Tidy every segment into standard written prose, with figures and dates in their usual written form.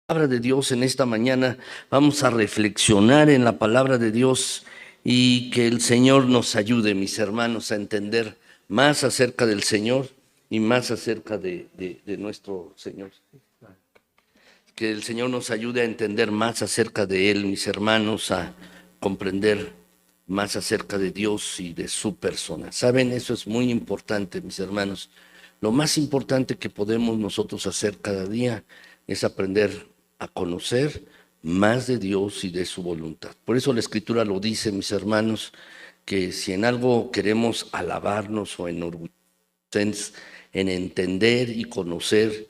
Palabra de Dios en esta mañana. Vamos a reflexionar en la palabra de Dios y que el Señor nos ayude, mis hermanos, a entender más acerca del Señor y más acerca de nuestro Señor. Que el Señor nos ayude a entender más acerca de Él, mis hermanos, a comprender más acerca de Dios y de su persona. ¿Saben? Eso es muy importante, mis hermanos. Lo más importante que podemos nosotros hacer cada día es aprender a conocer más de Dios y de su voluntad. Por eso la Escritura lo dice, mis hermanos, que si en algo queremos alabarnos o enorgullecernos en entender y conocer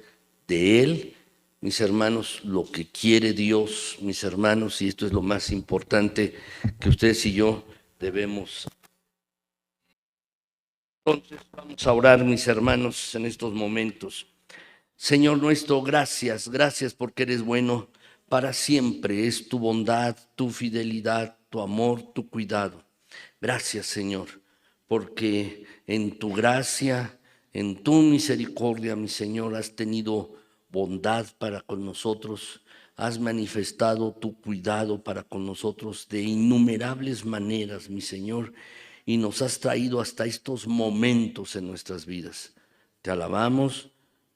de Él, mis hermanos, lo que quiere Dios, mis hermanos, y esto es lo más importante que ustedes y yo debemos. Entonces vamos a orar, mis hermanos, en estos momentos. Señor nuestro, gracias porque eres bueno para siempre. Es tu bondad, tu fidelidad, tu amor, tu cuidado. Gracias, Señor, porque en tu gracia, en tu misericordia, mi Señor, has tenido bondad para con nosotros. Has manifestado tu cuidado para con nosotros de innumerables maneras, mi Señor, y nos has traído hasta estos momentos en nuestras vidas. Te alabamos,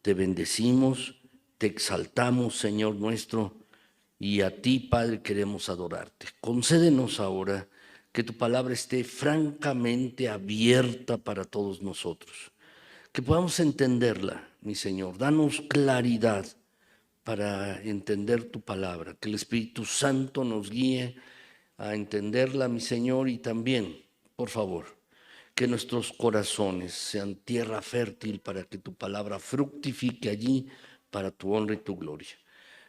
te bendecimos, te exaltamos, Señor nuestro, y a ti, Padre, queremos adorarte. Concédenos ahora que tu palabra esté francamente abierta para todos nosotros, que podamos entenderla, mi Señor. Danos claridad para entender tu palabra, que el Espíritu Santo nos guíe a entenderla, mi Señor, y también, por favor, que nuestros corazones sean tierra fértil para que tu palabra fructifique allí para tu honra y tu gloria.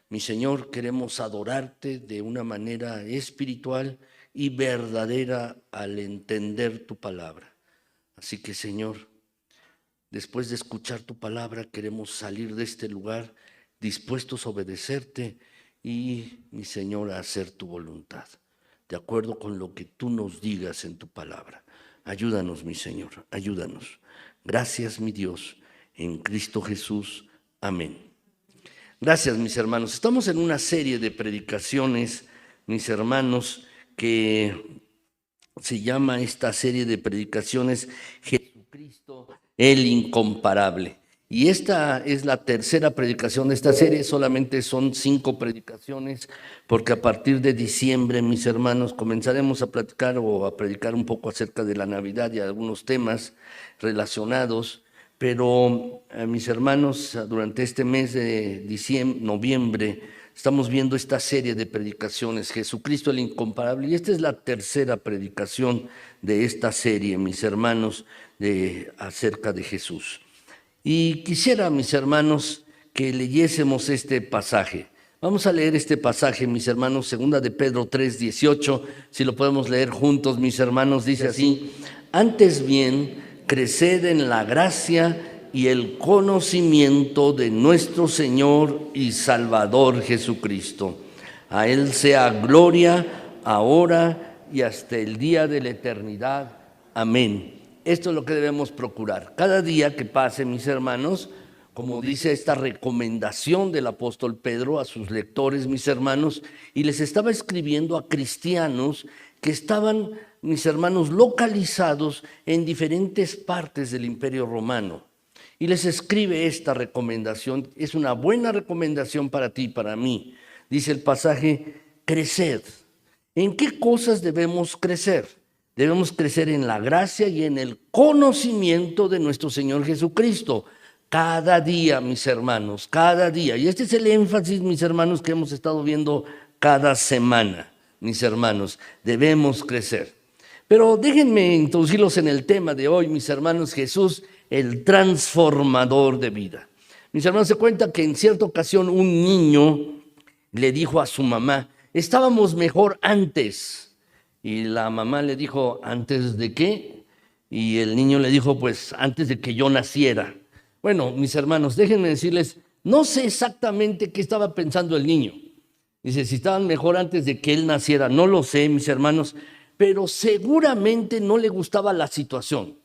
Mi Señor, queremos adorarte de una manera espiritual y verdadera al entender tu palabra. Así que, Señor, después de escuchar tu palabra, queremos salir de este lugar dispuestos a obedecerte y, mi Señor, a hacer tu voluntad, de acuerdo con lo que tú nos digas en tu palabra. Ayúdanos, mi Señor, ayúdanos. Gracias, mi Dios, en Cristo Jesús. Amén. Gracias, mis hermanos. Estamos en una serie de predicaciones, mis hermanos, que se llama esta serie de predicaciones Jesucristo el Incomparable. Y esta es la tercera predicación de esta serie. Solamente son 5 predicaciones, porque a partir de diciembre, mis hermanos, comenzaremos a platicar o a predicar un poco acerca de la Navidad y algunos temas relacionados. Pero, mis hermanos, durante este mes de noviembre, estamos viendo esta serie de predicaciones, Jesucristo el Incomparable, y esta es la tercera predicación de esta serie, mis hermanos, acerca de Jesús. Y quisiera, mis hermanos, que leyésemos este pasaje. Vamos a leer este pasaje, mis hermanos, 2 de Pedro 3:18, si lo podemos leer juntos, mis hermanos, dice así: antes bien, creced en la gracia y el conocimiento de nuestro Señor y Salvador Jesucristo. A Él sea gloria, ahora y hasta el día de la eternidad. Amén. Esto es lo que debemos procurar. Cada día que pase, mis hermanos, como dice esta recomendación del apóstol Pedro a sus lectores, mis hermanos, y les estaba escribiendo a cristianos que estaban, mis hermanos, localizados en diferentes partes del Imperio Romano. Y les escribe esta recomendación. Es una buena recomendación para ti y para mí. Dice el pasaje: creced. ¿En qué cosas debemos crecer? Debemos crecer en la gracia y en el conocimiento de nuestro Señor Jesucristo. Cada día, mis hermanos, cada día. Y este es el énfasis, mis hermanos, que hemos estado viendo cada semana, mis hermanos. Debemos crecer. Pero déjenme introducirlos en el tema de hoy, mis hermanos. Jesús, el transformador de vida. Mis hermanos, se cuenta que en cierta ocasión un niño le dijo a su mamá: estábamos mejor antes. Y la mamá le dijo: ¿antes de qué? Y el niño le dijo: pues antes de que yo naciera. Bueno, mis hermanos, déjenme decirles No sé exactamente qué estaba pensando el niño. Dice, si estaban mejor antes de que él naciera, no lo sé, mis hermanos, pero seguramente no le gustaba la situación,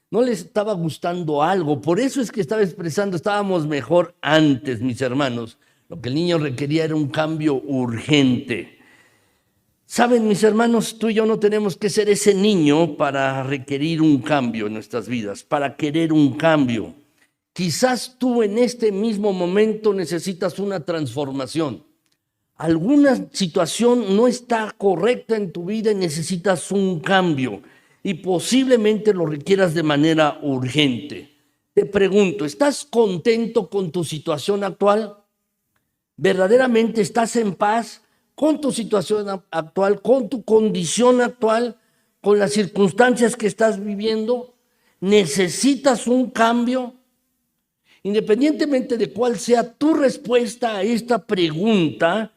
no le estaba gustando algo, por eso es que estaba expresando, estábamos mejor antes, mis hermanos. Lo que el niño requería era un cambio urgente. Saben, mis hermanos, tú y yo no tenemos que ser ese niño para requerir un cambio en nuestras vidas, para querer un cambio. Quizás tú en este mismo momento necesitas una transformación. Alguna situación no está correcta en tu vida y necesitas un cambio y posiblemente lo requieras de manera urgente. Te pregunto, ¿estás contento con tu situación actual? ¿Verdaderamente estás en paz con tu situación actual, con tu condición actual, con las circunstancias que estás viviendo? ¿Necesitas un cambio? Independientemente de cuál sea tu respuesta a esta pregunta,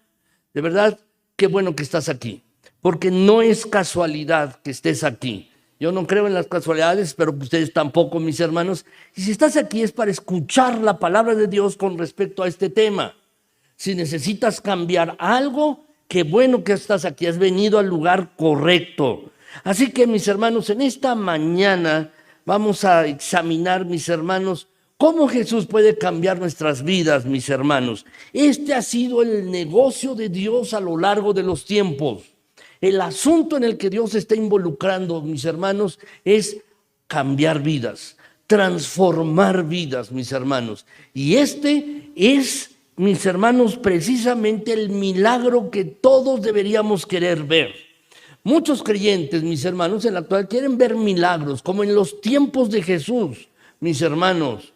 de verdad, qué bueno que estás aquí, porque no es casualidad que estés aquí. Yo no creo en las casualidades, pero ustedes tampoco, mis hermanos. Y si estás aquí es para escuchar la palabra de Dios con respecto a este tema. Si necesitas cambiar algo, qué bueno que estás aquí, has venido al lugar correcto. Así que, mis hermanos, en esta mañana vamos a examinar, mis hermanos, cómo Jesús puede cambiar nuestras vidas, mis hermanos. Este ha sido el negocio de Dios a lo largo de los tiempos. El asunto en el que Dios está involucrando, mis hermanos, es cambiar vidas, transformar vidas, mis hermanos. Y este es, mis hermanos, precisamente el milagro que todos deberíamos querer ver. Muchos creyentes, mis hermanos, en la actualidad quieren ver milagros, como en los tiempos de Jesús, mis hermanos.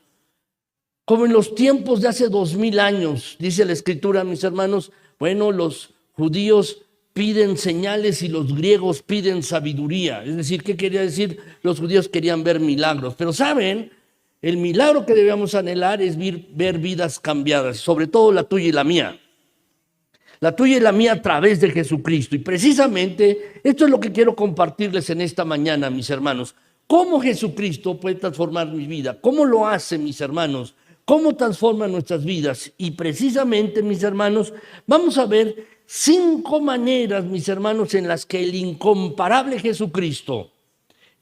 Como en los tiempos de hace 2000 años, dice la Escritura, mis hermanos, bueno, los judíos piden señales y los griegos piden sabiduría. Es decir, ¿qué quería decir? Los judíos querían ver milagros, pero ¿saben? El milagro que debemos anhelar es ver vidas cambiadas, sobre todo la tuya y la mía. La tuya y la mía a través de Jesucristo. Y precisamente esto es lo que quiero compartirles en esta mañana, mis hermanos. ¿Cómo Jesucristo puede transformar mi vida? ¿Cómo lo hace, mis hermanos? ¿Cómo transforma nuestras vidas? Y precisamente, mis hermanos, vamos a ver 5 maneras, mis hermanos, en las que el incomparable Jesucristo,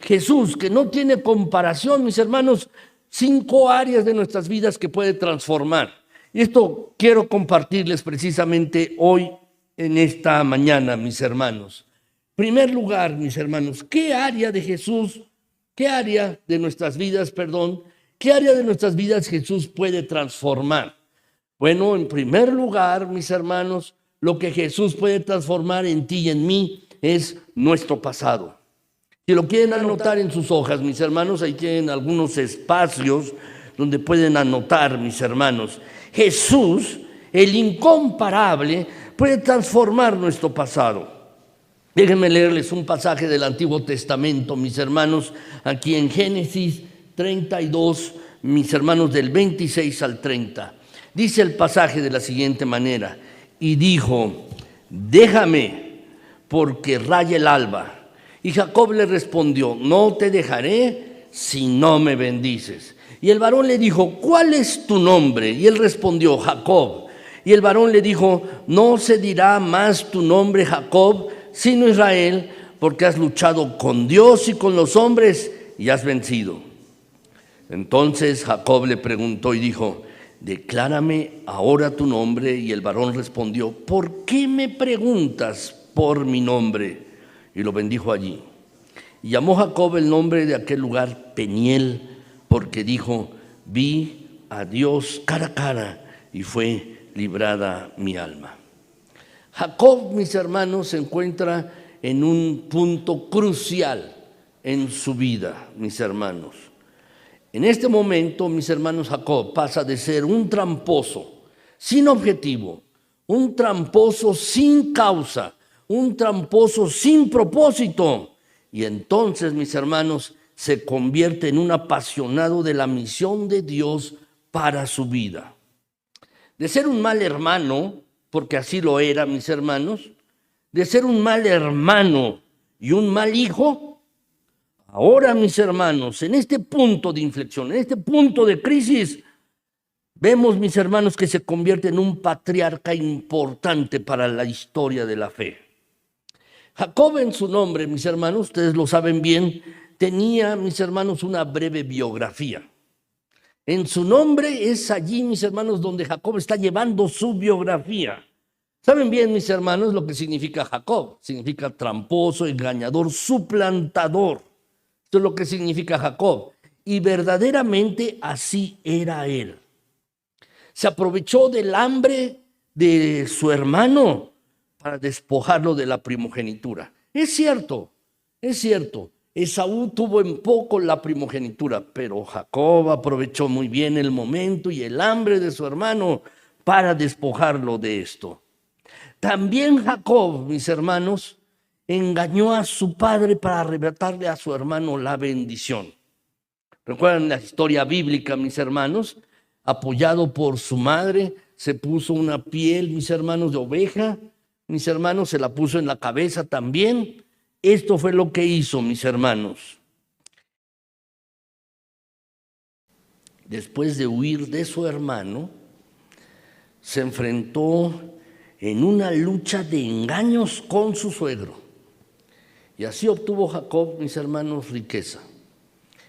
Jesús, que no tiene comparación, mis hermanos, 5 áreas de nuestras vidas que puede transformar. Y esto quiero compartirles precisamente hoy, en esta mañana, mis hermanos. En primer lugar, mis hermanos, ¿qué área de Jesús, qué área de nuestras vidas, ¿qué área de nuestras vidas Jesús puede transformar? Bueno, en primer lugar, mis hermanos, lo que Jesús puede transformar en ti y en mí es nuestro pasado. Si lo quieren anotar en sus hojas, mis hermanos, ahí tienen algunos espacios donde pueden anotar, mis hermanos. Jesús, el incomparable, puede transformar nuestro pasado. Déjenme leerles un pasaje del Antiguo Testamento, mis hermanos, aquí en Génesis 32, mis hermanos, del 26 al 30. Dice el pasaje de la siguiente manera: y dijo, déjame, porque raya el alba. Y Jacob le respondió, no te dejaré si no me bendices. Y el varón le dijo, ¿cuál es tu nombre? Y él respondió, Jacob. Y el varón le dijo, no se dirá más tu nombre Jacob, sino Israel, porque has luchado con Dios y con los hombres y has vencido. Entonces Jacob le preguntó y dijo, declárame ahora tu nombre. Y el varón respondió, ¿por qué me preguntas por mi nombre? Y lo bendijo allí. Y llamó Jacob el nombre de aquel lugar Peniel, porque dijo, vi a Dios cara a cara y fue librada mi alma. Jacob, mis hermanos, se encuentra en un punto crucial en su vida, mis hermanos. En este momento, mis hermanos, Jacob pasa de ser un tramposo sin objetivo, un tramposo sin causa, un tramposo sin propósito. Y entonces, mis hermanos, se convierte en un apasionado de la misión de Dios para su vida. De ser un mal hermano, porque así lo era, mis hermanos, de ser un mal hermano y un mal hijo, ahora, mis hermanos, en este punto de inflexión, en este punto de crisis, Vemos, mis hermanos, que se convierte en un patriarca importante para la historia de la fe. Jacob, en su nombre, mis hermanos, ustedes lo saben bien, tenía, mis hermanos, una breve biografía. En su nombre es allí, mis hermanos, donde Jacob está llevando su biografía. ¿Saben bien, mis hermanos, lo que significa Jacob? Significa tramposo, engañador, suplantador. Esto es lo que significa Jacob. Y verdaderamente así era él. Se aprovechó del hambre de su hermano para despojarlo de la primogenitura. Es cierto. Esaú tuvo en poco la primogenitura, pero Jacob aprovechó muy bien el momento y el hambre de su hermano para despojarlo de esto. También Jacob, mis hermanos, engañó a su padre para arrebatarle a su hermano la bendición. ¿Recuerdan la historia bíblica, mis hermanos? Apoyado por su madre, se puso una piel, mis hermanos, de oveja. Mis hermanos, se la puso en la cabeza también. Esto fue lo que hizo, mis hermanos. Después de huir de su hermano, se enfrentó en una lucha de engaños con su suegro. Y así obtuvo Jacob, mis hermanos, riqueza.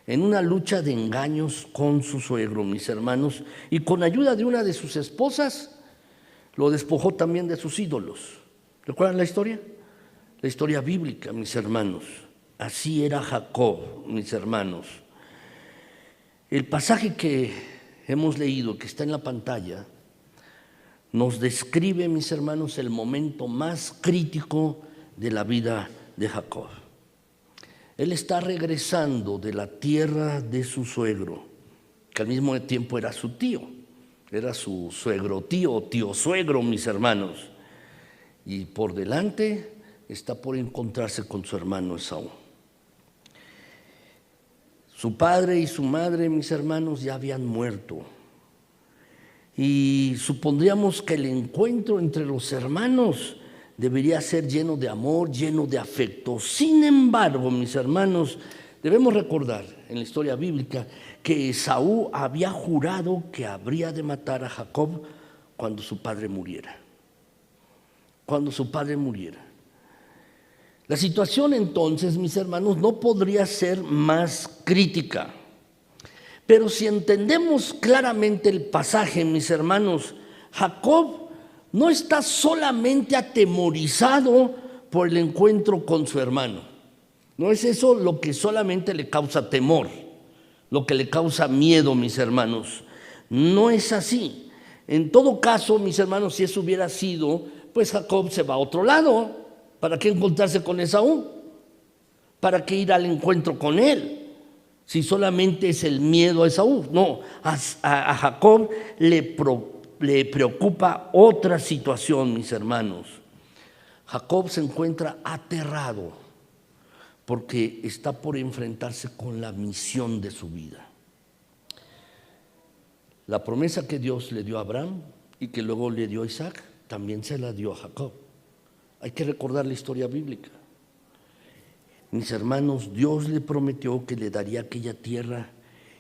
En una lucha de engaños con su suegro, mis hermanos, y con ayuda de una de sus esposas, lo despojó también de sus ídolos. ¿Recuerdan la historia? La historia bíblica, mis hermanos. Así era Jacob, mis hermanos. El pasaje que hemos leído, que está en la pantalla, nos describe, mis hermanos, el momento más crítico de la vida de Jacob. Él está regresando de la tierra de su suegro, que al mismo tiempo era su tío, era su suegro tío, tío suegro, mis hermanos. Y por delante está por encontrarse con su hermano Esaú. Su padre y su madre, mis hermanos, ya habían muerto. Y supondríamos que el encuentro entre los hermanos debería ser lleno de amor, lleno de afecto. Sin embargo, mis hermanos, debemos recordar en la historia bíblica que Esaú había jurado que habría de matar a Jacob cuando su padre muriera. Cuando su padre muriera. La situación entonces, mis hermanos, no podría ser más crítica. Pero si entendemos claramente el pasaje, mis hermanos, Jacob no está solamente atemorizado por el encuentro con su hermano. No es eso lo que solamente le causa temor, lo que le causa miedo, mis hermanos. No es así. En todo caso, mis hermanos, si eso hubiera sido, pues Jacob se va a otro lado. ¿Para qué encontrarse con Esaú? ¿Para qué ir al encuentro con él? Si solamente es el miedo a Esaú. No, a Jacob le preocupa otra situación, mis hermanos. Jacob se encuentra aterrado porque está por enfrentarse con la misión de su vida. La promesa que Dios le dio a Abraham y que luego le dio a Isaac, también se la dio a Jacob. Hay que recordar la historia bíblica. Mis hermanos, Dios le prometió que le daría aquella tierra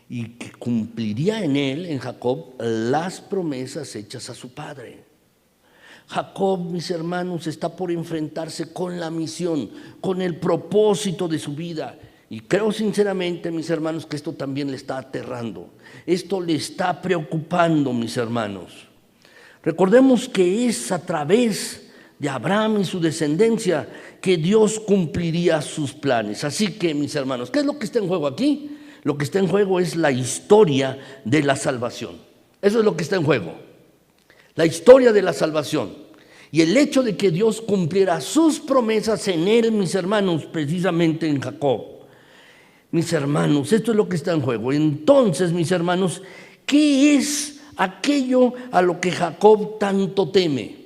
y que cumpliría en él, en Jacob, las promesas hechas a su padre. Jacob, mis hermanos, está por enfrentarse con la misión, con el propósito de su vida. Y creo sinceramente, mis hermanos, que esto también le está aterrando. Esto le está preocupando, mis hermanos. Recordemos que es a través de Abraham y su descendencia que Dios cumpliría sus planes. Así que, mis hermanos, ¿qué es lo que está en juego aquí? Lo que está en juego es la historia de la salvación. Eso es lo que está en juego. La historia de la salvación. Y el hecho de que Dios cumpliera sus promesas en él, mis hermanos, precisamente en Jacob. Mis hermanos, esto es lo que está en juego. Entonces, mis hermanos, ¿qué es aquello a lo que Jacob tanto teme?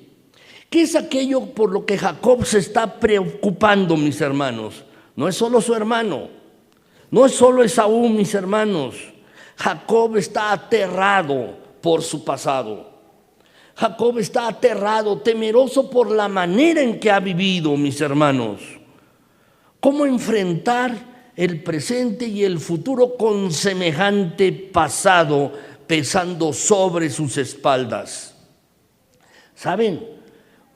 ¿Qué es aquello por lo que Jacob se está preocupando, mis hermanos? No es solo su hermano, no es solo Esaú, mis hermanos. Jacob está aterrado por su pasado. Jacob está aterrado, temeroso por la manera en que ha vivido, mis hermanos. ¿Cómo enfrentar el presente y el futuro con semejante pasado pesando sobre sus espaldas. ¿Saben?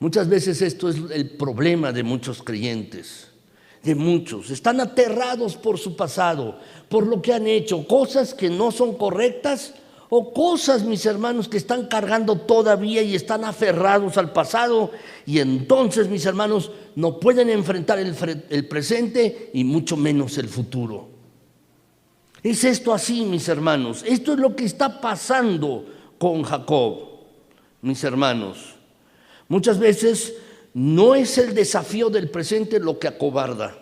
Muchas veces esto es el problema de muchos creyentes, de muchos. Están aterrados por su pasado, por lo que han hecho, cosas que no son correctas o cosas, mis hermanos, que están cargando todavía y están aferrados al pasado. Y entonces, mis hermanos, no pueden enfrentar el presente y mucho menos el futuro. Es esto así, mis hermanos. Esto es lo que está pasando con Jacob, mis hermanos. Muchas veces no es el desafío del presente lo que acobarda.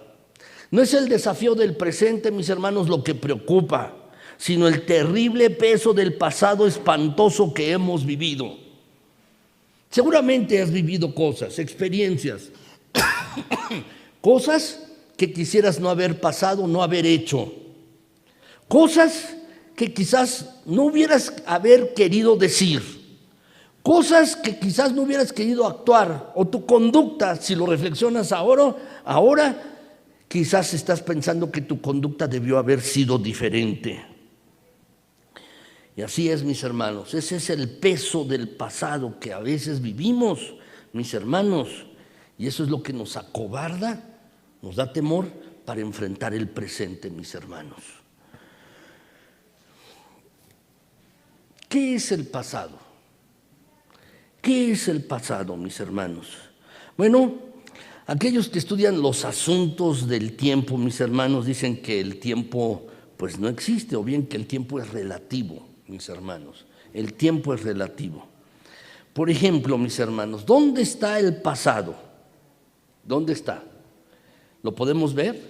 No es el desafío del presente, mis hermanos, lo que preocupa, sino el terrible peso del pasado espantoso que hemos vivido. Seguramente has vivido cosas, experiencias, cosas que quisieras no haber pasado, no haber hecho. Cosas que quizás no hubieras haber querido decir. Cosas que quizás no hubieras querido actuar. O tu conducta, si lo reflexionas ahora quizás estás pensando que tu conducta debió haber sido diferente. Y así es, mis hermanos. Ese es el peso del pasado que a veces vivimos, mis hermanos. Y eso es lo que nos acobarda, nos da temor para enfrentar el presente, mis hermanos. ¿Qué es el pasado? ¿Qué es el pasado, mis hermanos? Bueno, aquellos que estudian los asuntos del tiempo, mis hermanos, dicen que el tiempo pues no existe, o bien que el tiempo es relativo, mis hermanos. El tiempo es relativo. Por ejemplo, mis hermanos, ¿dónde está el pasado? ¿Dónde está? ¿Lo podemos ver?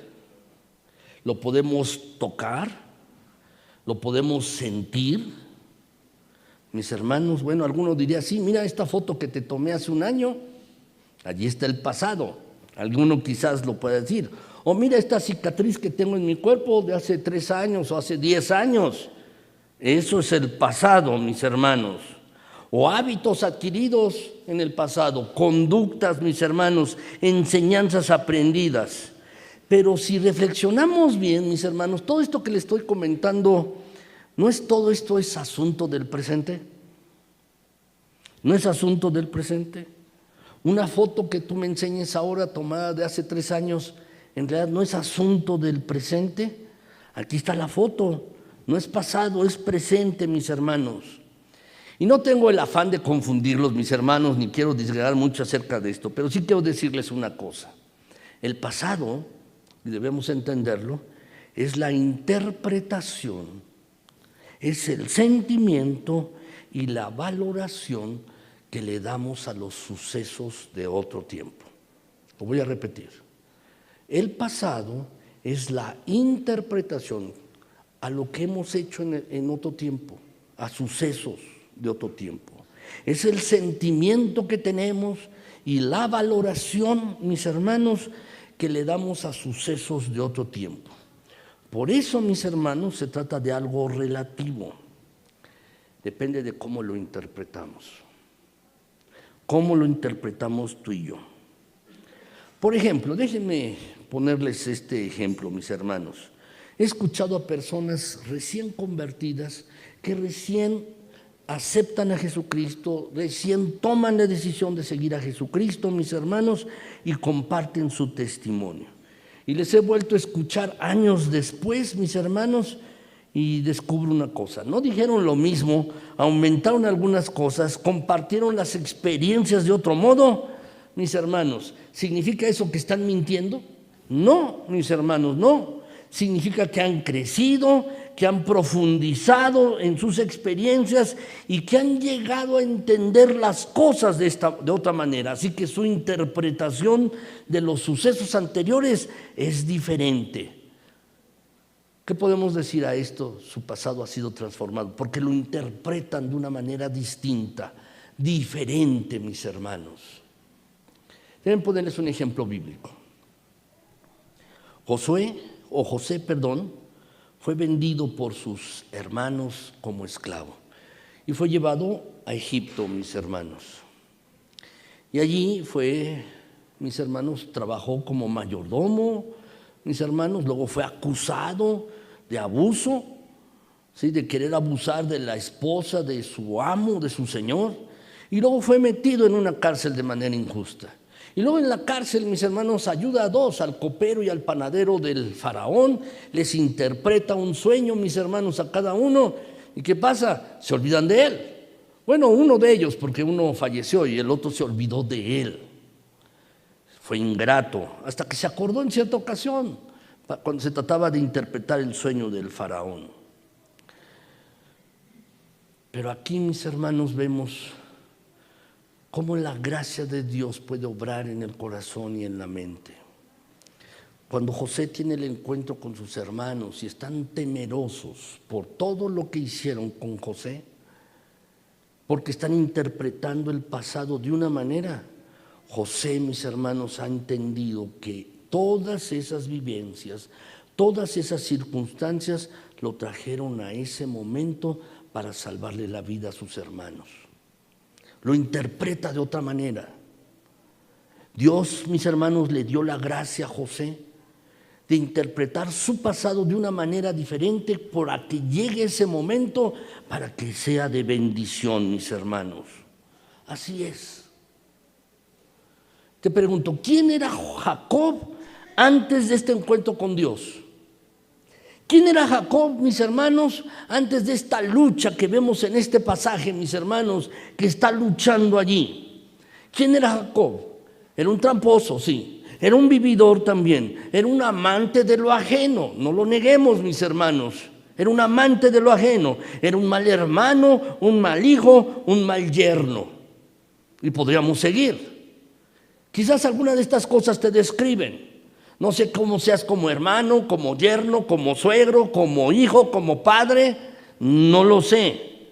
¿Lo podemos tocar? ¿Lo podemos sentir? Mis hermanos, bueno, alguno diría, sí, mira esta foto que te tomé hace un año, allí está el pasado. Alguno quizás lo pueda decir. O mira esta cicatriz que tengo en mi cuerpo de hace 3 años o hace 10 años. Eso es el pasado, mis hermanos. O hábitos adquiridos en el pasado, conductas, mis hermanos, enseñanzas aprendidas. Pero si reflexionamos bien, mis hermanos, todo esto que les estoy comentando, ¿no es todo esto es asunto del presente? ¿No es asunto del presente? Una foto que tú me enseñes ahora tomada de hace 3 años, en realidad no es asunto del presente. Aquí está la foto, no es pasado, es presente, mis hermanos. Y no tengo el afán de confundirlos, mis hermanos, ni quiero disgregar mucho acerca de esto, pero sí quiero decirles una cosa. El pasado, y debemos entenderlo, es la interpretación, es el sentimiento y la valoración que le damos a los sucesos de otro tiempo. Lo voy a repetir. El pasado es la interpretación a lo que hemos hecho en otro tiempo, a sucesos de otro tiempo. Es el sentimiento que tenemos y la valoración, mis hermanos, que le damos a sucesos de otro tiempo. Por eso, mis hermanos, se trata de algo relativo. Depende de cómo lo interpretamos. ¿Cómo lo interpretamos tú y yo? Por ejemplo, déjenme ponerles este ejemplo, mis hermanos. He escuchado a personas recién convertidas que recién aceptan a Jesucristo, recién toman la decisión de seguir a Jesucristo, mis hermanos, y comparten su testimonio. Y les he vuelto a escuchar años después, mis hermanos, y descubro una cosa. No dijeron lo mismo, aumentaron algunas cosas, compartieron las experiencias de otro modo. Mis hermanos, ¿significa eso que están mintiendo? No, mis hermanos, no. Significa que han crecido, que han profundizado en sus experiencias y que han llegado a entender las cosas de otra manera. Así que su interpretación de los sucesos anteriores es diferente. ¿Qué podemos decir a esto? Su pasado ha sido transformado, porque lo interpretan de una manera distinta, diferente, mis hermanos. Deben ponerles un ejemplo bíblico. José, fue vendido por sus hermanos como esclavo y fue llevado a Egipto, mis hermanos. Y allí mis hermanos, trabajó como mayordomo, mis hermanos, luego fue acusado de abuso ¿sí?, de querer abusar de la esposa de su amo, de su señor, y luego fue metido en una cárcel de manera injusta. Y luego en la cárcel, mis hermanos, ayuda a dos, al copero y al panadero del faraón, les interpreta un sueño, mis hermanos, a cada uno. ¿Y qué pasa? Se olvidan de él. Bueno, uno de ellos, porque uno falleció y el otro se olvidó de él. Fue ingrato, hasta que se acordó en cierta ocasión, cuando se trataba de interpretar el sueño del faraón. Pero aquí, mis hermanos, vemos cómo la gracia de Dios puede obrar en el corazón y en la mente. Cuando José tiene el encuentro con sus hermanos y están temerosos por todo lo que hicieron con José, porque están interpretando el pasado de una manera, José, mis hermanos, ha entendido que todas esas vivencias, todas esas circunstancias lo trajeron a ese momento para salvarle la vida a sus hermanos. Lo interpreta de otra manera. Dios, mis hermanos, le dio la gracia a José de interpretar su pasado de una manera diferente para que llegue ese momento, para que sea de bendición, mis hermanos. Así es. Te pregunto, ¿quién era Jacob antes de este encuentro con Dios? ¿Quién era Jacob, mis hermanos, antes de esta lucha que vemos en este pasaje, mis hermanos, que está luchando allí? ¿Quién era Jacob? Era un tramposo, sí. Era un vividor también. Era un amante de lo ajeno. No lo neguemos, mis hermanos. Era un amante de lo ajeno. Era un mal hermano, un mal hijo, un mal yerno. Y podríamos seguir. Quizás alguna de estas cosas te describen. No sé cómo seas como hermano, como yerno, como suegro, como hijo, como padre. No lo sé,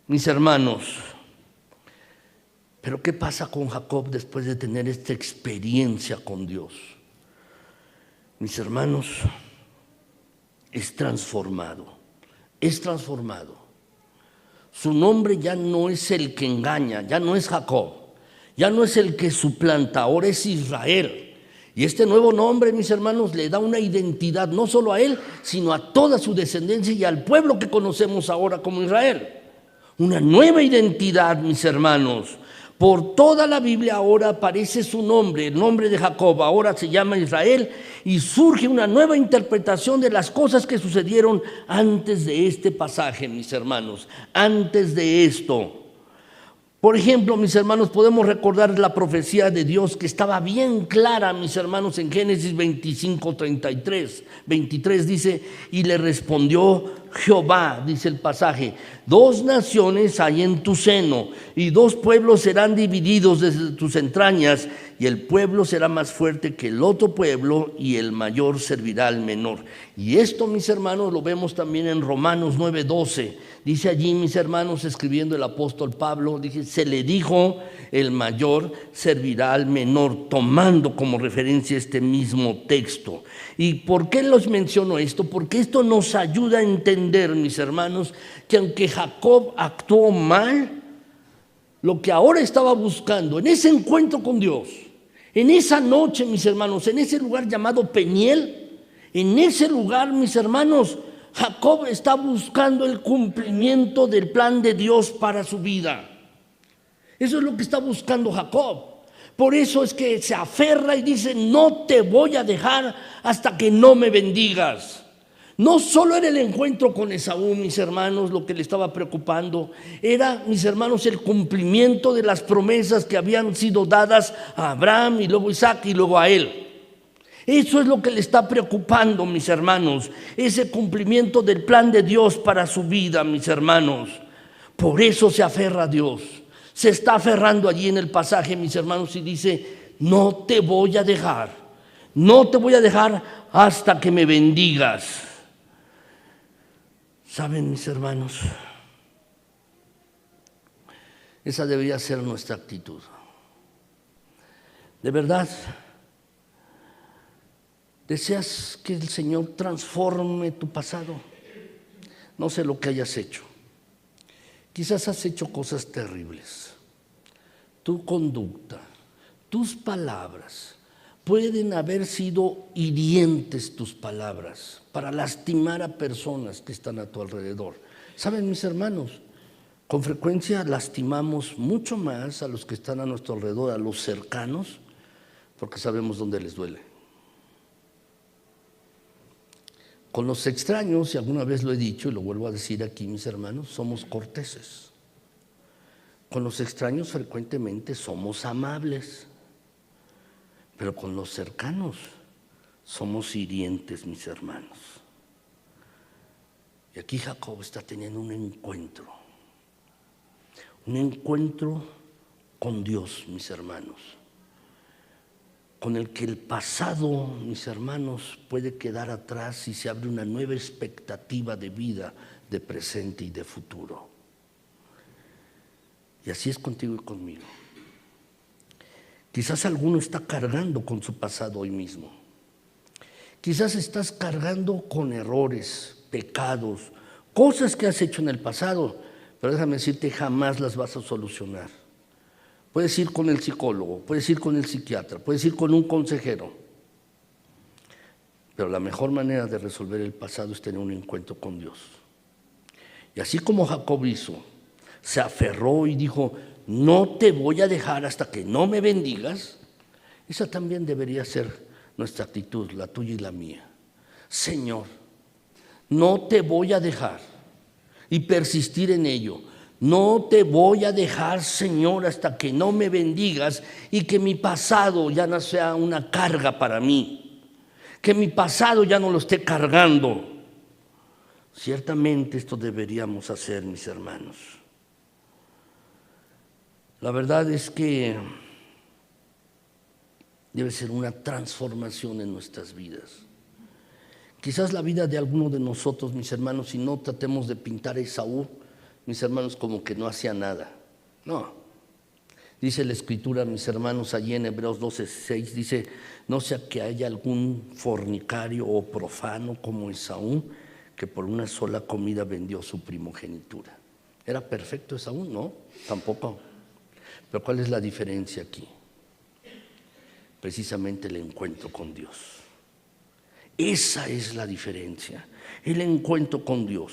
mis hermanos. Pero ¿qué pasa con Jacob después de tener esta experiencia con Dios? Mis hermanos, es transformado. Es transformado. Su nombre ya no es el que engaña, ya no es Jacob, ya no es el que suplanta, ahora es Israel. Y este nuevo nombre, mis hermanos, le da una identidad no solo a él, sino a toda su descendencia y al pueblo que conocemos ahora como Israel. Una nueva identidad, mis hermanos. Por toda la Biblia ahora aparece su nombre, el nombre de Jacob, ahora se llama Israel, y surge una nueva interpretación de las cosas que sucedieron antes de este pasaje, mis hermanos, antes de esto. Por ejemplo, mis hermanos, podemos recordar la profecía de Dios que estaba bien clara, mis hermanos, en Génesis 25, 23 dice, y le respondió Jehová, dice el pasaje, 2 naciones hay en tu seno, y 2 pueblos serán divididos desde tus entrañas, y el pueblo será más fuerte que el otro pueblo, y el mayor servirá al menor. Y esto, mis hermanos, lo vemos también en Romanos 9:12. Dice allí, mis hermanos, escribiendo el apóstol Pablo, dice, se le dijo, el mayor servirá al menor, tomando como referencia este mismo texto. ¿Y por qué los menciono esto? Porque esto nos ayuda a entender, mis hermanos, que aunque Jacob actuó mal, lo que ahora estaba buscando en ese encuentro con Dios, en esa noche, mis hermanos, en ese lugar llamado Peniel, en ese lugar, mis hermanos, Jacob está buscando el cumplimiento del plan de Dios para su vida. Eso es lo que está buscando Jacob. Por eso es que se aferra y dice, no te voy a dejar hasta que no me bendigas. No solo era el encuentro con Esaú, mis hermanos, lo que le estaba preocupando, era, mis hermanos, el cumplimiento de las promesas que habían sido dadas a Abraham y luego a Isaac y luego a él. Eso es lo que le está preocupando, mis hermanos, ese cumplimiento del plan de Dios para su vida, mis hermanos. Por eso se aferra a Dios. Se está aferrando allí en el pasaje, mis hermanos, y dice, no te voy a dejar, no te voy a dejar hasta que me bendigas. ¿Saben, mis hermanos? Esa debería ser nuestra actitud. De verdad, ¿deseas que el Señor transforme tu pasado? No sé lo que hayas hecho. Quizás has hecho cosas terribles. Tu conducta, tus palabras, pueden haber sido hirientes tus palabras para lastimar a personas que están a tu alrededor. ¿Saben, mis hermanos? Con frecuencia lastimamos mucho más a los que están a nuestro alrededor, a los cercanos, porque sabemos dónde les duele. Con los extraños, y alguna vez lo he dicho y lo vuelvo a decir aquí, mis hermanos, somos corteses. Con los extraños frecuentemente somos amables, pero con los cercanos somos hirientes, mis hermanos. Y aquí Jacob está teniendo un encuentro con Dios, mis hermanos, con el que el pasado, mis hermanos, puede quedar atrás y se abre una nueva expectativa de vida, de presente y de futuro. Y así es contigo y conmigo. Quizás alguno está cargando con su pasado hoy mismo. Quizás estás cargando con errores, pecados, cosas que has hecho en el pasado, pero déjame decirte, jamás las vas a solucionar. Puedes ir con el psicólogo, puedes ir con el psiquiatra, puedes ir con un consejero, pero la mejor manera de resolver el pasado es tener un encuentro con Dios. Y así como Jacob hizo, se aferró y dijo, no te voy a dejar hasta que no me bendigas. Esa también debería ser nuestra actitud, la tuya y la mía. Señor, no te voy a dejar, y persistir en ello. No te voy a dejar, Señor, hasta que no me bendigas y que mi pasado ya no sea una carga para mí, que mi pasado ya no lo esté cargando. Ciertamente esto deberíamos hacer, mis hermanos. La verdad es que debe ser una transformación en nuestras vidas. Quizás la vida de alguno de nosotros, mis hermanos, si no tratemos de pintar a Esaú, mis hermanos, como que no hacía nada. No. Dice la Escritura, mis hermanos, allí en Hebreos 12:6, dice, no sea que haya algún fornicario o profano como Esaú, que por una sola comida vendió su primogenitura. ¿Era perfecto Esaú? No, tampoco. Pero ¿cuál es la diferencia aquí? Precisamente el encuentro con Dios. Esa es la diferencia, el encuentro con Dios.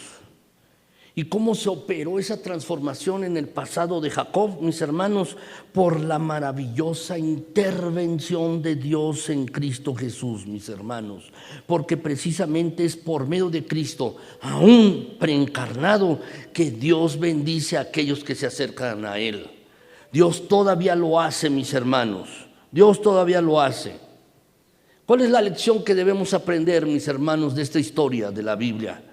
¿Y cómo se operó esa transformación en el pasado de Jacob, mis hermanos? Por la maravillosa intervención de Dios en Cristo Jesús, mis hermanos. Porque precisamente es por medio de Cristo, aún preencarnado, que Dios bendice a aquellos que se acercan a Él. Dios todavía lo hace, mis hermanos. Dios todavía lo hace. ¿Cuál es la lección que debemos aprender, mis hermanos, de esta historia de la Biblia?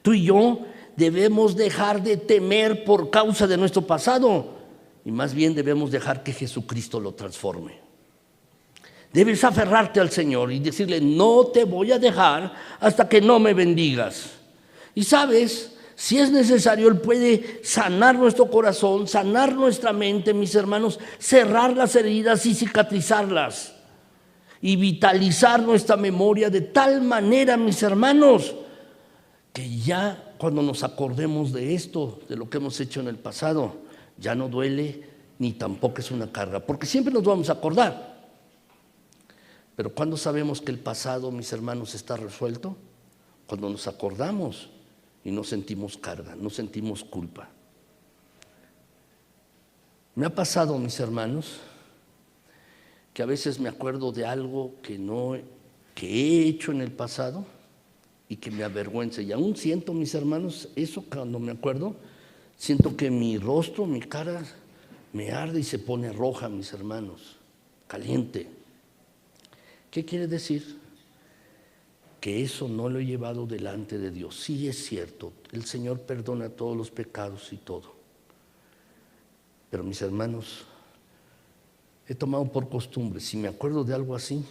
Tú y yo debemos dejar de temer por causa de nuestro pasado y más bien debemos dejar que Jesucristo lo transforme. Debes aferrarte al Señor y decirle, no te voy a dejar hasta que no me bendigas. Y sabes, si es necesario, Él puede sanar nuestro corazón, sanar nuestra mente, mis hermanos, cerrar las heridas y cicatrizarlas. Y vitalizar nuestra memoria de tal manera, mis hermanos, que ya cuando nos acordemos de esto, de lo que hemos hecho en el pasado, ya no duele ni tampoco es una carga, porque siempre nos vamos a acordar. Pero cuando sabemos que el pasado, mis hermanos, está resuelto, cuando nos acordamos y no sentimos carga, no sentimos culpa. Me ha pasado, mis hermanos, que a veces me acuerdo de algo que he hecho en el pasado y que me avergüenza. Y aún siento, mis hermanos, eso cuando me acuerdo, siento que mi rostro, mi cara me arde y se pone roja, mis hermanos, caliente. ¿Qué quiere decir? Que eso no lo he llevado delante de Dios. Sí, es cierto, el Señor perdona todos los pecados y todo. Pero, mis hermanos, he tomado por costumbre, si me acuerdo de algo así,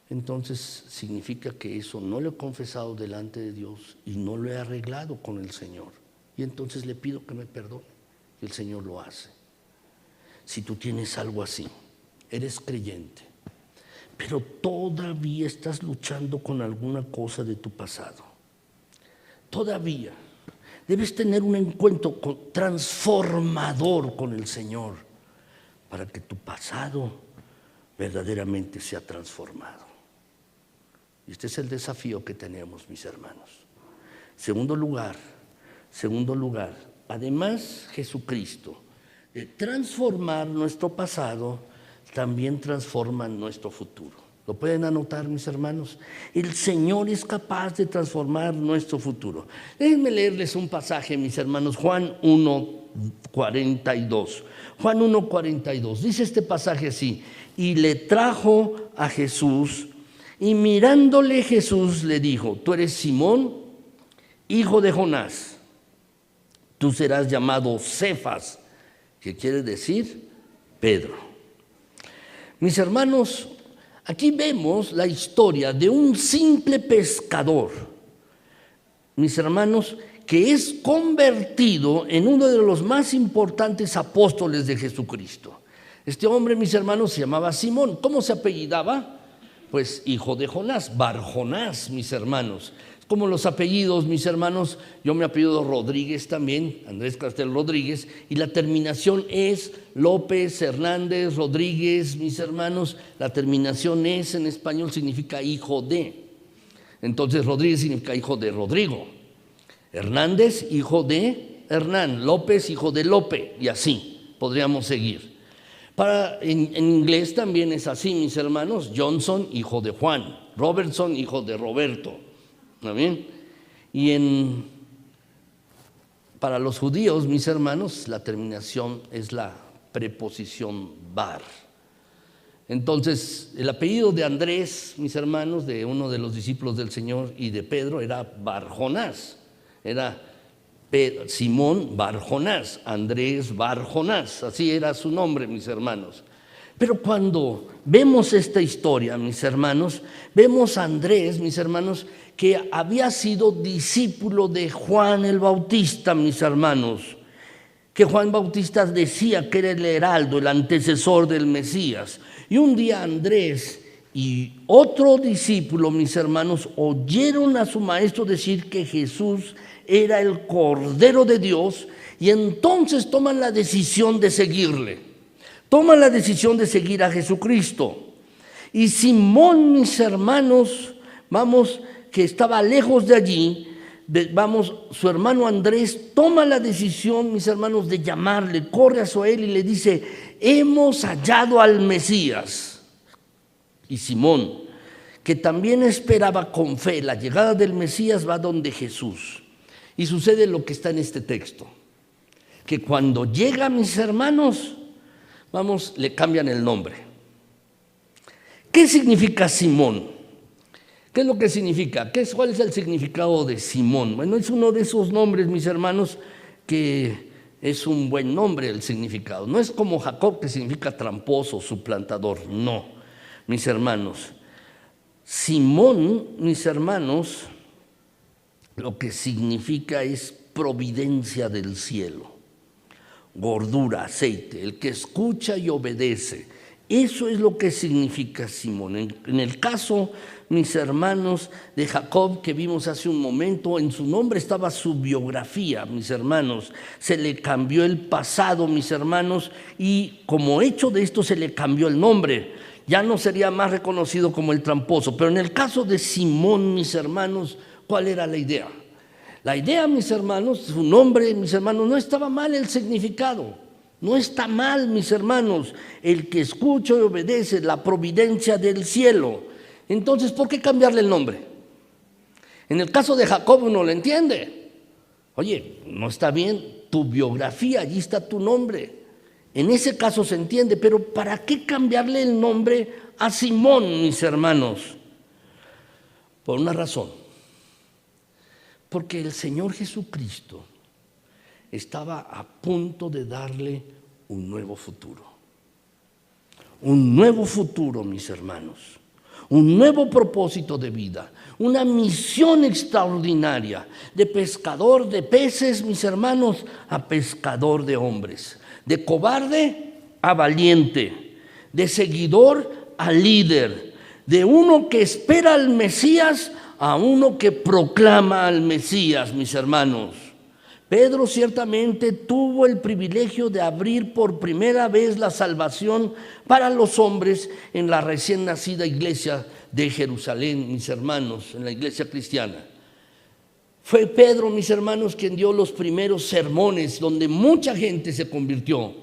entonces significa que eso no lo he confesado delante de Dios y no lo he arreglado con el Señor. Y entonces le pido que me perdone y el Señor lo hace. Si tú tienes algo así, eres creyente, pero todavía estás luchando con alguna cosa de tu pasado, todavía debes tener un encuentro transformador con el Señor, para que tu pasado verdaderamente se ha transformado. Y este es el desafío que tenemos, mis hermanos. Segundo lugar, además Jesucristo de transformar nuestro pasado, también transforma nuestro futuro. ¿Lo pueden anotar, mis hermanos? El Señor es capaz de transformar nuestro futuro. Déjenme leerles un pasaje, mis hermanos, Juan 1:42. Juan 1:42, dice este pasaje así: y le trajo a Jesús, y mirándole Jesús le dijo: tú eres Simón, hijo de Jonás, tú serás llamado Cefas, que quiere decir Pedro. Mis hermanos, aquí vemos la historia de un simple pescador, mis hermanos, que es convertido en uno de los más importantes apóstoles de Jesucristo. Este hombre, mis hermanos, se llamaba Simón. ¿Cómo se apellidaba? Pues hijo de Jonás, Bar-Jonás, mis hermanos. Como los apellidos, mis hermanos, yo me apellido Rodríguez también, Andrés Castel Rodríguez, y la terminación es López, Hernández, Rodríguez, mis hermanos. La terminación es en español significa hijo de. Entonces Rodríguez significa hijo de Rodrigo, Hernández, hijo de Hernán, López, hijo de Lope, y así podríamos seguir. En inglés también es así, mis hermanos: Johnson, hijo de Juan; Robertson, hijo de Roberto. ¿No bien? Y para los judíos, mis hermanos, la terminación es la preposición bar. Entonces, el apellido de Andrés, mis hermanos, de uno de los discípulos del Señor, y de Pedro era Bar-Jonás. Era Simón Bar-Jonás, Andrés Bar-Jonás, así era su nombre, mis hermanos. Pero cuando vemos esta historia, mis hermanos, vemos a Andrés, mis hermanos, que había sido discípulo de Juan el Bautista, mis hermanos, que Juan Bautista decía que era el heraldo, el antecesor del Mesías. Y un día Andrés y otro discípulo, mis hermanos, oyeron a su maestro decir que Jesús era el Cordero de Dios, y entonces toman la decisión de seguirle. Toman la decisión de seguir a Jesucristo. Y Simón, mis hermanos, que estaba lejos de allí, su hermano Andrés toma la decisión, mis hermanos, de llamarle, corre hacia él y le dice: hemos hallado al Mesías. Y Simón, que también esperaba con fe la llegada del Mesías, va donde Jesús. Y sucede lo que está en este texto, que cuando llega, mis hermanos, le cambian el nombre. ¿Qué significa Simón? ¿Qué es lo que significa? ¿Cuál es el significado de Simón? Bueno, es uno de esos nombres, mis hermanos, que es un buen nombre el significado. No es como Jacob, que significa tramposo, suplantador. No, mis hermanos. Simón, mis hermanos, lo que significa es providencia del cielo, gordura, aceite, el que escucha y obedece. Eso es lo que significa Simón. En el caso, mis hermanos, de Jacob, que vimos hace un momento, en su nombre estaba su biografía, mis hermanos. Se le cambió el pasado, mis hermanos, y como hecho de esto se le cambió el nombre. Ya no sería más reconocido como el tramposo. Pero en el caso de Simón, mis hermanos, ¿cuál era la idea? La idea, mis hermanos, su nombre, mis hermanos, no estaba mal el significado. No está mal, mis hermanos, el que escucha y obedece, la providencia del cielo. Entonces, ¿por qué cambiarle el nombre? En el caso de Jacob uno lo entiende. Oye, no está bien tu biografía, allí está tu nombre. En ese caso se entiende, pero ¿para qué cambiarle el nombre a Simón, mis hermanos? Por una razón. Porque el Señor Jesucristo estaba a punto de darle un nuevo futuro. Un nuevo futuro, mis hermanos. Un nuevo propósito de vida. Una misión extraordinaria de pescador de peces, mis hermanos, a pescador de hombres. De cobarde a valiente. De seguidor a líder. De uno que espera al Mesías a uno que proclama al Mesías, mis hermanos. Pedro ciertamente tuvo el privilegio de abrir por primera vez la salvación para los hombres en la recién nacida iglesia de Jerusalén, mis hermanos, en la iglesia cristiana. Fue Pedro, mis hermanos, quien dio los primeros sermones donde mucha gente se convirtió.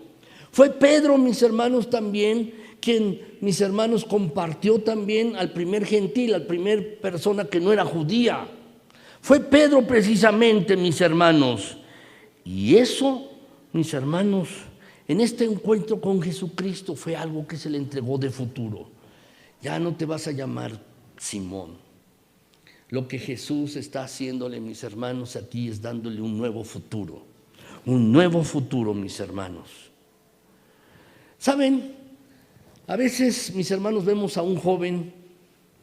Fue Pedro, mis hermanos, también quien, mis hermanos, compartió también al primer gentil, al primer persona que no era judía. Fue Pedro precisamente, mis hermanos. Y eso, mis hermanos, en este encuentro con Jesucristo fue algo que se le entregó de futuro. Ya no te vas a llamar Simón. Lo que Jesús está haciéndole, mis hermanos, a ti es dándole un nuevo futuro. Un nuevo futuro, mis hermanos. ¿Saben? A veces, mis hermanos, vemos a un joven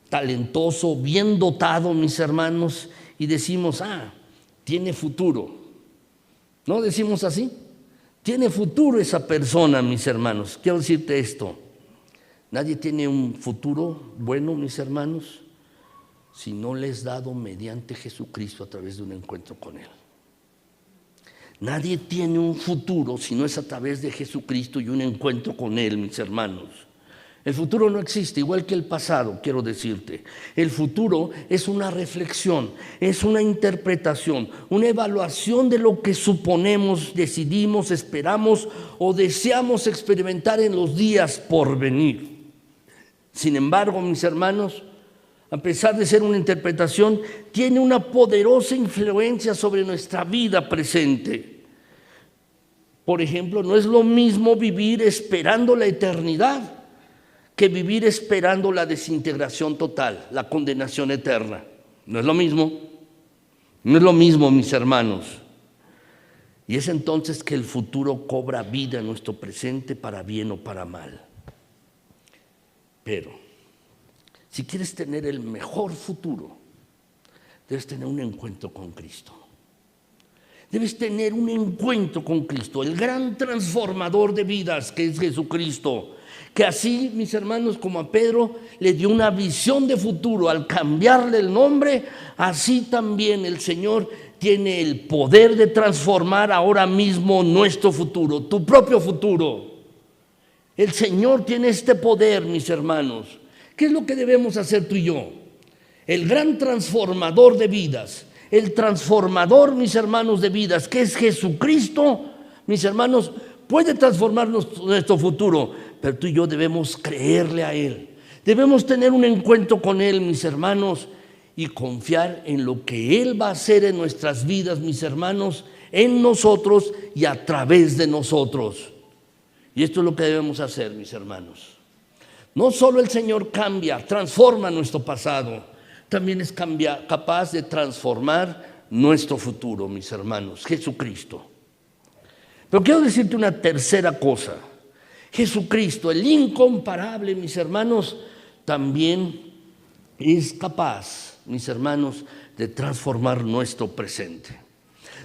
talentoso, bien dotado, mis hermanos, y decimos, tiene futuro. ¿No decimos así? Tiene futuro esa persona, mis hermanos. Quiero decirte esto. Nadie tiene un futuro bueno, mis hermanos, si no le es dado mediante Jesucristo a través de un encuentro con Él. Nadie tiene un futuro si no es a través de Jesucristo y un encuentro con Él, mis hermanos. El futuro no existe, igual que el pasado, quiero decirte. El futuro es una reflexión, es una interpretación, una evaluación de lo que suponemos, decidimos, esperamos o deseamos experimentar en los días por venir. Sin embargo, mis hermanos, a pesar de ser una interpretación, tiene una poderosa influencia sobre nuestra vida presente. Por ejemplo, no es lo mismo vivir esperando la eternidad que vivir esperando la desintegración total, la condenación eterna. No es lo mismo. No es lo mismo, mis hermanos. Y es entonces que el futuro cobra vida en nuestro presente para bien o para mal. Pero si quieres tener el mejor futuro, debes tener un encuentro con Cristo. Debes tener un encuentro con Cristo, el gran transformador de vidas que es Jesucristo. Que así, mis hermanos, como a Pedro le dio una visión de futuro al cambiarle el nombre, así también el Señor tiene el poder de transformar ahora mismo nuestro futuro, tu propio futuro. El Señor tiene este poder, mis hermanos. ¿Qué es lo que debemos hacer tú y yo? El gran transformador de vidas, el transformador, mis hermanos, de vidas, que es Jesucristo, mis hermanos, puede transformar nuestro futuro, pero tú y yo debemos creerle a Él. Debemos tener un encuentro con Él, mis hermanos, y confiar en lo que Él va a hacer en nuestras vidas, mis hermanos, en nosotros y a través de nosotros. Y esto es lo que debemos hacer, mis hermanos. No solo el Señor cambia, transforma nuestro pasado, también es capaz de transformar nuestro futuro, mis hermanos, Jesucristo. Pero quiero decirte una tercera cosa. Jesucristo, el incomparable, mis hermanos, también es capaz, mis hermanos, de transformar nuestro presente.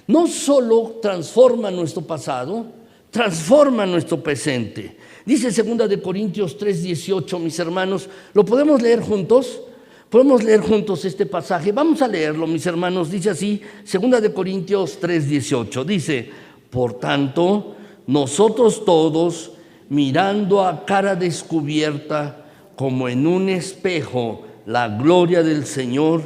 No solo transforma nuestro pasado, transforma nuestro presente. Dice 2 Corintios 3:18, mis hermanos, ¿lo podemos leer juntos? Podemos leer juntos este pasaje. Vamos a leerlo, mis hermanos. Dice así, 2 Corintios 3:18. Dice, por tanto, nosotros todos, mirando a cara descubierta, como en un espejo, la gloria del Señor,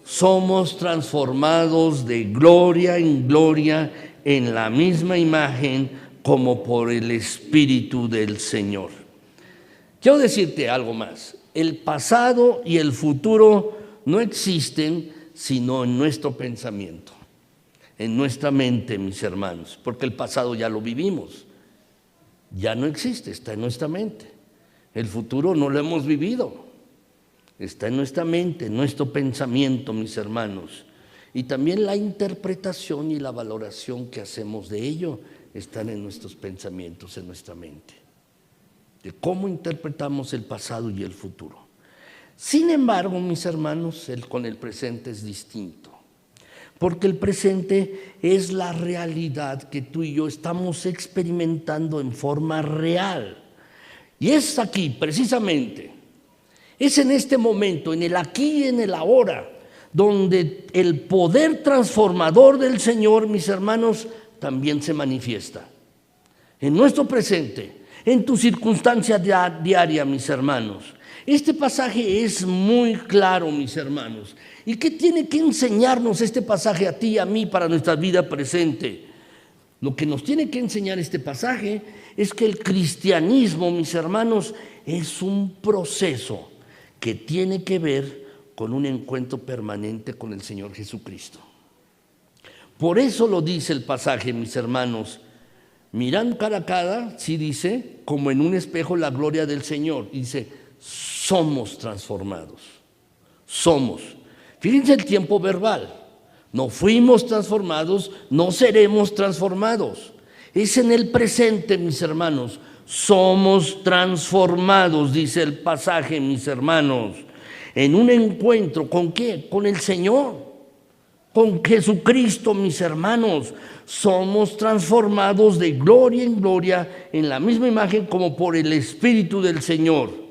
somos transformados de gloria en gloria en la misma imagen, como por el Espíritu del Señor. Quiero decirte algo más. El pasado y el futuro no existen sino en nuestro pensamiento, en nuestra mente, mis hermanos, porque el pasado ya lo vivimos, ya no existe, está en nuestra mente. El futuro no lo hemos vivido, está en nuestra mente, en nuestro pensamiento, mis hermanos. Y también la interpretación y la valoración que hacemos de ello están en nuestros pensamientos, en nuestra mente, de cómo interpretamos el pasado y el futuro. Sin embargo, mis hermanos, con el presente es distinto, porque el presente es la realidad que tú y yo estamos experimentando en forma real. Y es aquí, precisamente, es en este momento, en el aquí y en el ahora, donde el poder transformador del Señor, mis hermanos, también se manifiesta. En nuestro presente, en tu circunstancia diaria, mis hermanos. Este pasaje es muy claro, mis hermanos. ¿Y qué tiene que enseñarnos este pasaje a ti y a mí para nuestra vida presente? Lo que nos tiene que enseñar este pasaje es que el cristianismo, mis hermanos, es un proceso que tiene que ver con un encuentro permanente con el Señor Jesucristo. Por eso lo dice el pasaje, mis hermanos. Mirando cara a cara, sí dice, como en un espejo la gloria del Señor. Dice, somos transformados. Somos. Fíjense el tiempo verbal. No fuimos transformados, no seremos transformados. Es en el presente, mis hermanos. Somos transformados, dice el pasaje, mis hermanos. En un encuentro, ¿con qué? Con el Señor. Con Jesucristo, mis hermanos. Somos transformados de gloria en gloria en la misma imagen como por el Espíritu del Señor.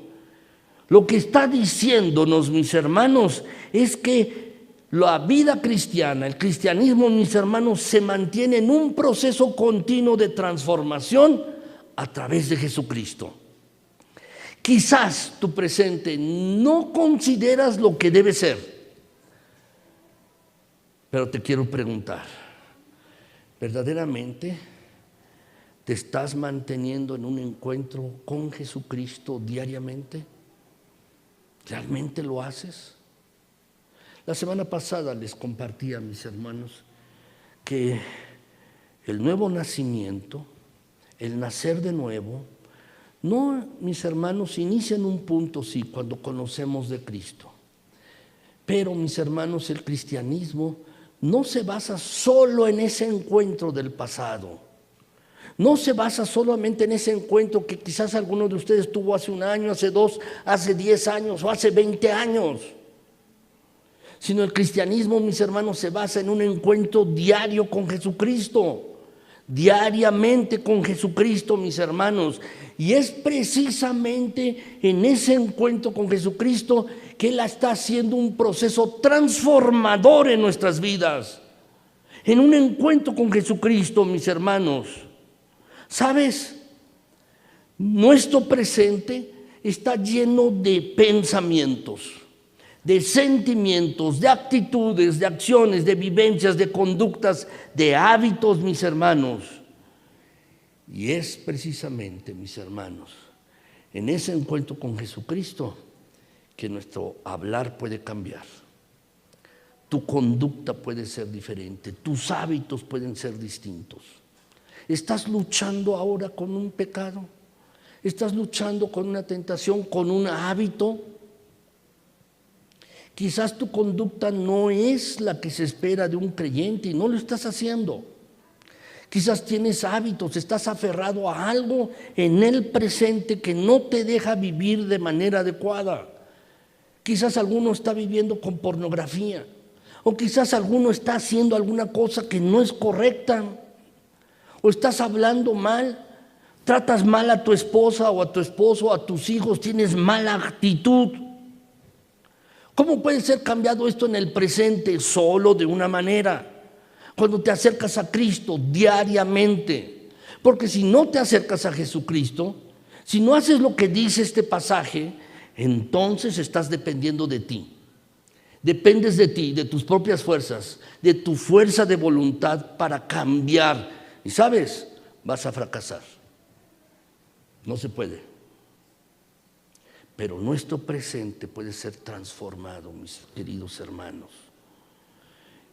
Lo que está diciéndonos, mis hermanos, es que la vida cristiana, el cristianismo, mis hermanos, se mantiene en un proceso continuo de transformación a través de Jesucristo. Quizás tu presente no consideras lo que debe ser, pero te quiero preguntar, ¿verdaderamente te estás manteniendo en un encuentro con Jesucristo diariamente? ¿Realmente lo haces? La semana pasada les compartí a mis hermanos que el nuevo nacimiento, el nacer de nuevo, no, mis hermanos, inicia en un punto, sí, cuando conocemos de Cristo. Pero, mis hermanos, el cristianismo no se basa solo en ese encuentro del pasado. No se basa solamente en ese encuentro que quizás alguno de ustedes tuvo hace un año, hace 2, hace 10 años o hace 20 años. Sino el cristianismo, mis hermanos, se basa en un encuentro diario con Jesucristo. Diariamente con Jesucristo, mis hermanos. Y es precisamente en ese encuentro con Jesucristo que Él está haciendo un proceso transformador en nuestras vidas. En un encuentro con Jesucristo, mis hermanos. ¿Sabes? Nuestro presente está lleno de pensamientos, de sentimientos, de actitudes, de acciones, de vivencias, de conductas, de hábitos, mis hermanos. Y es precisamente, mis hermanos, en ese encuentro con Jesucristo que nuestro hablar puede cambiar. Tu conducta puede ser diferente, tus hábitos pueden ser distintos. ¿Estás luchando ahora con un pecado? ¿Estás luchando con una tentación, con un hábito? Quizás tu conducta no es la que se espera de un creyente y no lo estás haciendo. Quizás tienes hábitos, estás aferrado a algo en el presente que no te deja vivir de manera adecuada. Quizás alguno está viviendo con pornografía, o quizás alguno está haciendo alguna cosa que no es correcta, o estás hablando mal, tratas mal a tu esposa o a tu esposo, a tus hijos, tienes mala actitud. ¿Cómo puede ser cambiado esto en el presente? Solo de una manera. Cuando te acercas a Cristo diariamente. Porque si no te acercas a Jesucristo, si no haces lo que dice este pasaje, entonces estás dependiendo de ti. Dependes de ti, de tus propias fuerzas, de tu fuerza de voluntad para cambiar. Y sabes, vas a fracasar. No se puede. Pero nuestro presente puede ser transformado, mis queridos hermanos.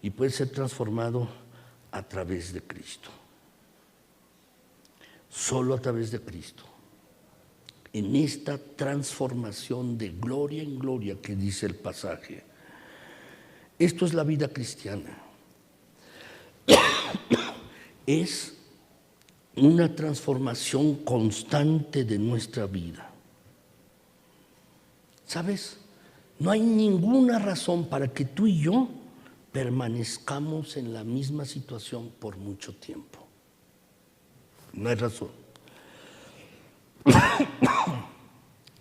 Y puede ser transformado a través de Cristo. Solo a través de Cristo. En esta transformación de gloria en gloria que dice el pasaje. Esto es la vida cristiana. Es una transformación constante de nuestra vida. ¿Sabes? No hay ninguna razón para que tú y yo permanezcamos en la misma situación por mucho tiempo. No hay razón.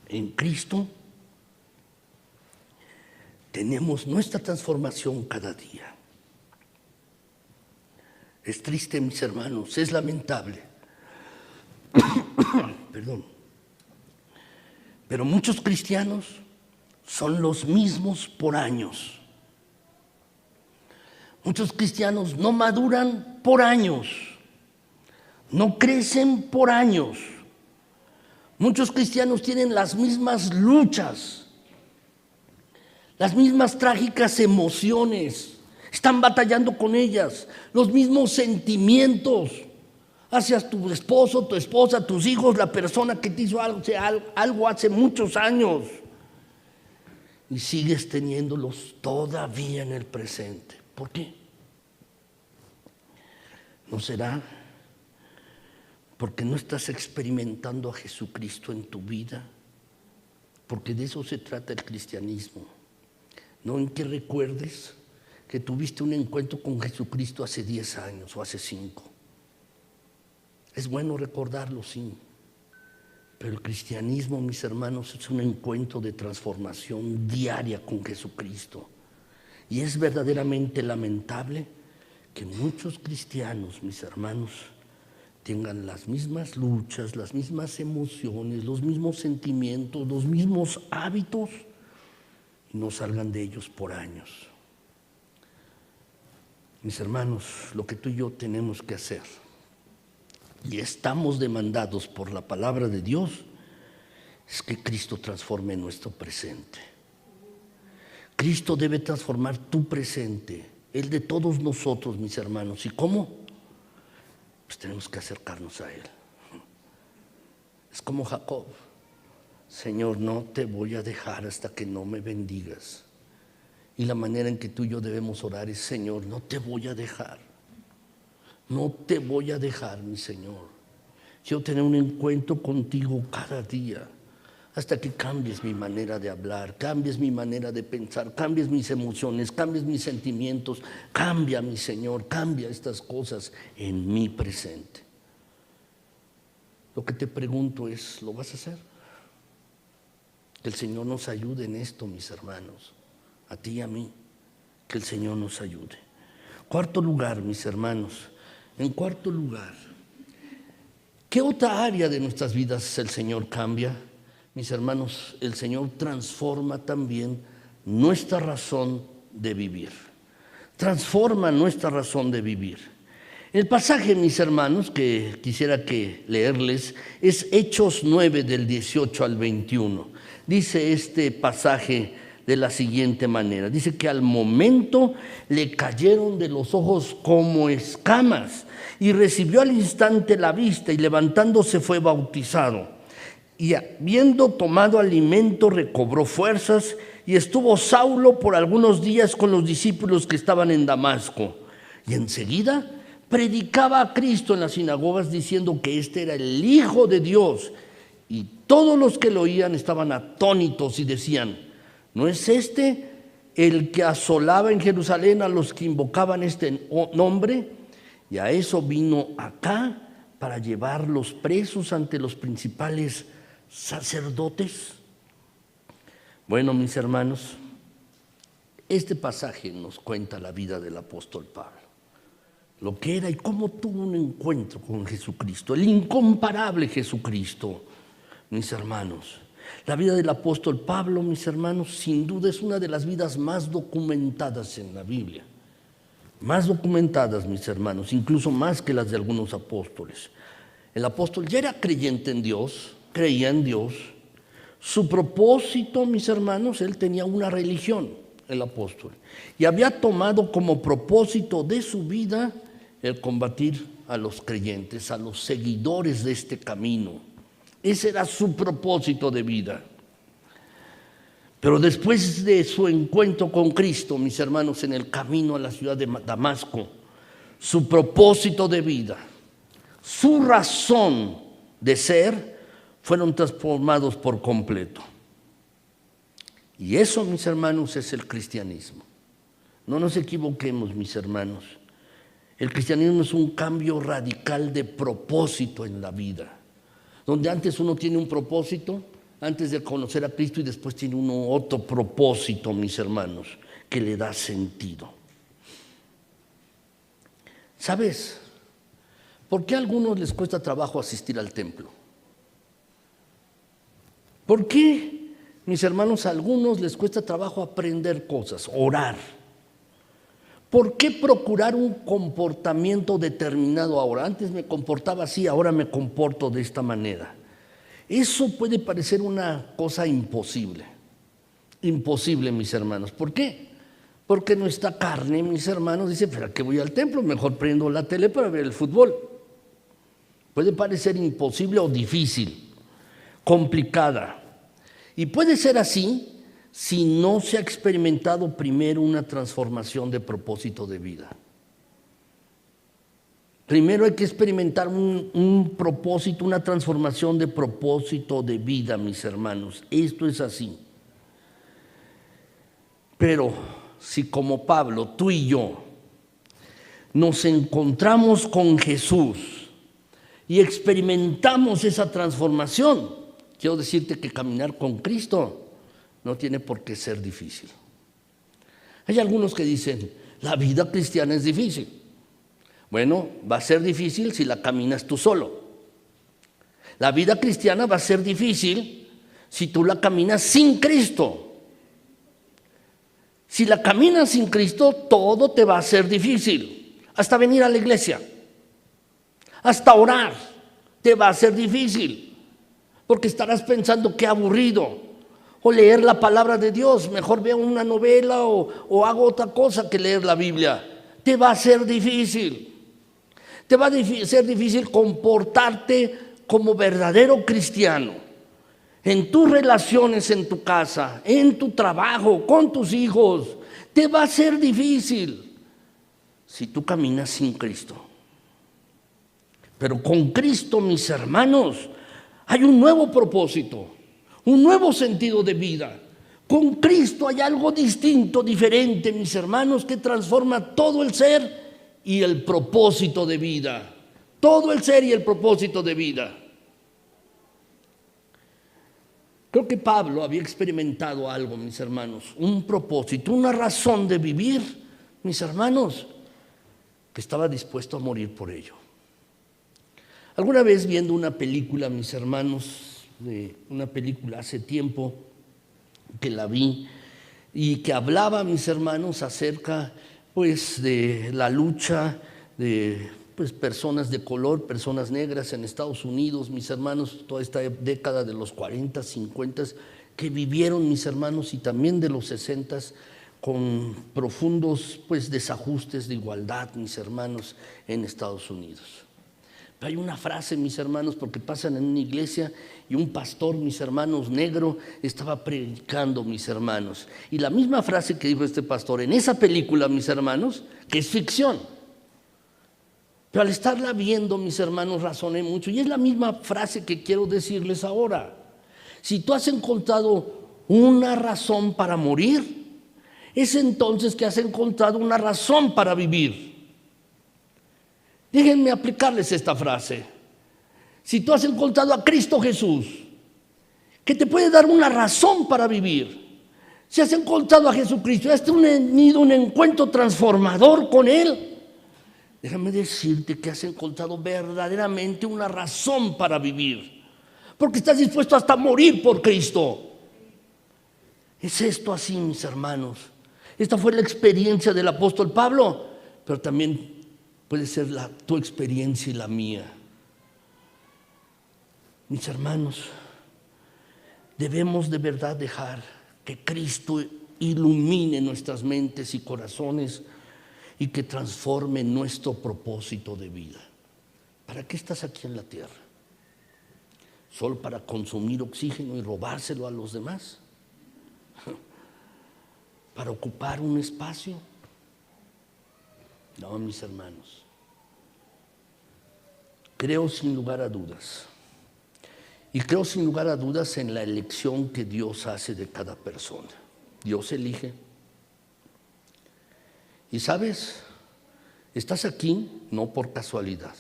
En Cristo tenemos nuestra transformación cada día. Es triste, mis hermanos, es lamentable. Perdón. Pero muchos cristianos son los mismos por años. Muchos cristianos no maduran por años, no crecen por años. Muchos cristianos tienen las mismas luchas, las mismas trágicas emociones, están batallando con ellas, los mismos sentimientos hacia tu esposo, tu esposa, tus hijos, la persona que te hizo algo hace muchos años. Y sigues teniéndolos todavía en el presente. ¿Por qué? ¿No será porque no estás experimentando a Jesucristo en tu vida? Porque de eso se trata el cristianismo. No en que recuerdes que tuviste un encuentro con Jesucristo hace 10 años o hace 5. Es bueno recordarlo, sí. Pero el cristianismo, mis hermanos, es un encuentro de transformación diaria con Jesucristo. Y es verdaderamente lamentable que muchos cristianos, mis hermanos, tengan las mismas luchas, las mismas emociones, los mismos sentimientos, los mismos hábitos y no salgan de ellos por años. Mis hermanos, lo que tú y yo tenemos que hacer, y estamos demandados por la palabra de Dios, es que Cristo transforme nuestro presente. Cristo debe transformar tu presente, el de todos nosotros, mis hermanos. ¿Y cómo? Pues tenemos que acercarnos a Él. Es como Jacob: Señor, no te voy a dejar hasta que no me bendigas. Y la manera en que tú y yo debemos orar es: Señor, no te voy a dejar. No te voy a dejar, mi Señor. Quiero tener un encuentro contigo cada día, hasta que cambies mi manera de hablar, cambies mi manera de pensar, cambies mis emociones, cambies mis sentimientos. Cambia, mi Señor, cambia estas cosas en mi presente. Lo que te pregunto es: ¿lo vas a hacer? Que el Señor nos ayude en esto, mis hermanos, a ti y a mí. Que el Señor nos ayude. Cuarto lugar, mis hermanos. En cuarto lugar, ¿qué otra área de nuestras vidas el Señor cambia? Mis hermanos, el Señor transforma también nuestra razón de vivir. Transforma nuestra razón de vivir. El pasaje, mis hermanos, que quisiera que leerles es Hechos 9 del 18 al 21. Dice este pasaje de la siguiente manera. Dice que al momento le cayeron de los ojos como escamas y recibió al instante la vista, y levantándose fue bautizado. Y habiendo tomado alimento recobró fuerzas, y estuvo Saulo por algunos días con los discípulos que estaban en Damasco. Y enseguida predicaba a Cristo en las sinagogas, diciendo que este era el Hijo de Dios. Y todos los que lo oían estaban atónitos y decían: ¿no es este el que asolaba en Jerusalén a los que invocaban este nombre? Y a eso vino acá, para llevarlos presos ante los principales sacerdotes. Bueno, mis hermanos, este pasaje nos cuenta la vida del apóstol Pablo, lo que era y cómo tuvo un encuentro con Jesucristo, el incomparable Jesucristo, mis hermanos. La vida del apóstol Pablo, mis hermanos, sin duda es una de las vidas más documentadas en la Biblia. Más documentadas, mis hermanos, incluso más que las de algunos apóstoles. El apóstol ya era creyente en Dios, creía en Dios. Su propósito, mis hermanos, él tenía una religión, el apóstol, y había tomado como propósito de su vida el combatir a los creyentes, a los seguidores de este camino. Ese era su propósito de vida. Pero después de su encuentro con Cristo, mis hermanos, en el camino a la ciudad de Damasco, su propósito de vida, su razón de ser, fueron transformados por completo. Y eso, mis hermanos, es el cristianismo. No nos equivoquemos, mis hermanos. El cristianismo es un cambio radical de propósito en la vida. Donde antes uno tiene un propósito, antes de conocer a Cristo, y después tiene uno otro propósito, mis hermanos, que le da sentido. ¿Sabes? ¿Por qué a algunos les cuesta trabajo asistir al templo? ¿Por qué, mis hermanos, a algunos les cuesta trabajo aprender cosas, orar? ¿Por qué procurar un comportamiento determinado ahora? Antes me comportaba así, ahora me comporto de esta manera. Eso puede parecer una cosa imposible. Imposible, mis hermanos. ¿Por qué? Porque nuestra carne, mis hermanos, dice, ¿para qué voy al templo? Mejor prendo la tele para ver el fútbol. Puede parecer imposible o difícil, complicada. Y puede ser así si no se ha experimentado primero una transformación de propósito de vida. Primero hay que experimentar un propósito, una transformación de propósito de vida, mis hermanos. Esto es así. Pero si como Pablo, tú y yo, nos encontramos con Jesús y experimentamos esa transformación, quiero decirte que caminar con Cristo no tiene por qué ser difícil. Hay algunos que dicen, la vida cristiana es difícil. Bueno, va a ser difícil si la caminas tú solo. La vida cristiana va a ser difícil si tú la caminas sin Cristo. Si la caminas sin Cristo, todo te va a ser difícil. Hasta venir a la iglesia, hasta orar, te va a ser difícil. Porque estarás pensando qué aburrido. O leer la palabra de Dios, mejor veo una novela o hago otra cosa que leer la Biblia. Te va a ser difícil. Te va a ser difícil comportarte como verdadero cristiano en tus relaciones en tu casa, en tu trabajo, con tus hijos. Te va a ser difícil si tú caminas sin Cristo. Pero con Cristo, mis hermanos, hay un nuevo propósito, un nuevo sentido de vida. Con Cristo hay algo distinto, diferente, mis hermanos, que transforma todo el ser y el propósito de vida. Todo el ser y el propósito de vida. Creo que Pablo había experimentado algo, mis hermanos, un propósito, una razón de vivir, mis hermanos, que estaba dispuesto a morir por ello. Alguna vez viendo una película, mis hermanos, una película hace tiempo que la vi y que hablaba, mis hermanos, acerca pues de la lucha de personas de color, personas negras en Estados Unidos, mis hermanos, toda esta década de los 40, 50, que vivieron, mis hermanos, y también de los 60, con profundos desajustes de igualdad, mis hermanos, en Estados Unidos. Pero hay una frase, mis hermanos, porque pasan en una iglesia y un pastor, mis hermanos, negro, estaba predicando, mis hermanos. Y la misma frase que dijo este pastor en esa película, mis hermanos, que es ficción. Pero al estarla viendo, mis hermanos, razoné mucho. Y es la misma frase que quiero decirles ahora. Si tú has encontrado una razón para morir, es entonces que has encontrado una razón para vivir. Déjenme aplicarles esta frase. Si tú has encontrado a Cristo Jesús, que te puede dar una razón para vivir, si has encontrado a Jesucristo, has tenido un encuentro transformador con Él, déjame decirte que has encontrado verdaderamente una razón para vivir, porque estás dispuesto hasta a morir por Cristo. Es esto así, mis hermanos. Esta fue la experiencia del apóstol Pablo, pero también puede ser tu experiencia y la mía. Mis hermanos, debemos de verdad dejar que Cristo ilumine nuestras mentes y corazones y que transforme nuestro propósito de vida. ¿Para qué estás aquí en la tierra? ¿Solo para consumir oxígeno y robárselo a los demás? ¿Para ocupar un espacio? No, mis hermanos. Creo sin lugar a dudas. Y creo sin lugar a dudas en la elección que Dios hace de cada persona. Dios elige. Y sabes, estás aquí no por casualidad,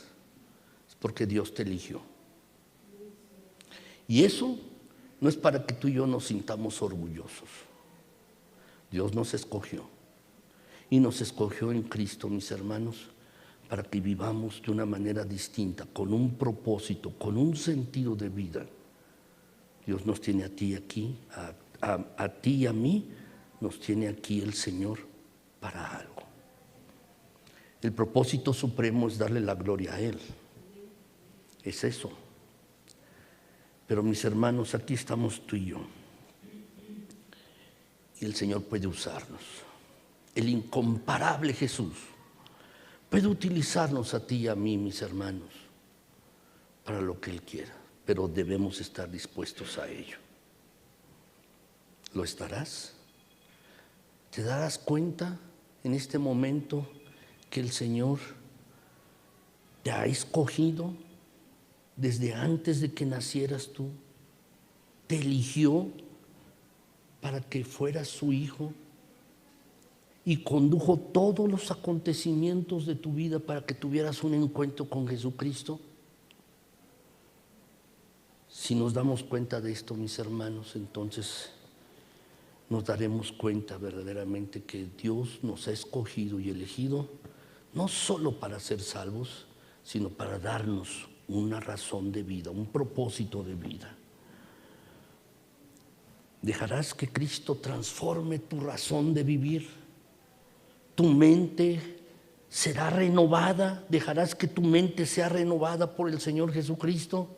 es porque Dios te eligió. Y eso no es para que tú y yo nos sintamos orgullosos. Dios nos escogió y nos escogió en Cristo, mis hermanos, para que vivamos de una manera distinta, con un propósito, con un sentido de vida. Dios nos tiene a ti aquí, a ti y a mí, nos tiene aquí el Señor para algo. El propósito supremo es darle la gloria a Él. Es eso. Pero mis hermanos, aquí estamos tú y yo. Y el Señor puede usarnos. El incomparable Jesús puede utilizarnos a ti y a mí, mis hermanos, para lo que Él quiera. Pero debemos estar dispuestos a ello. ¿Lo estarás? ¿Te darás cuenta en este momento que el Señor te ha escogido desde antes de que nacieras tú? Te eligió para que fueras su hijo y condujo todos los acontecimientos de tu vida para que tuvieras un encuentro con Jesucristo. Si nos damos cuenta de esto, mis hermanos, entonces nos daremos cuenta verdaderamente que Dios nos ha escogido y elegido no solo para ser salvos, sino para darnos una razón de vida, un propósito de vida. ¿Dejarás que Cristo transforme tu razón de vivir? ¿Tu mente será renovada? ¿Dejarás que tu mente sea renovada por el Señor Jesucristo?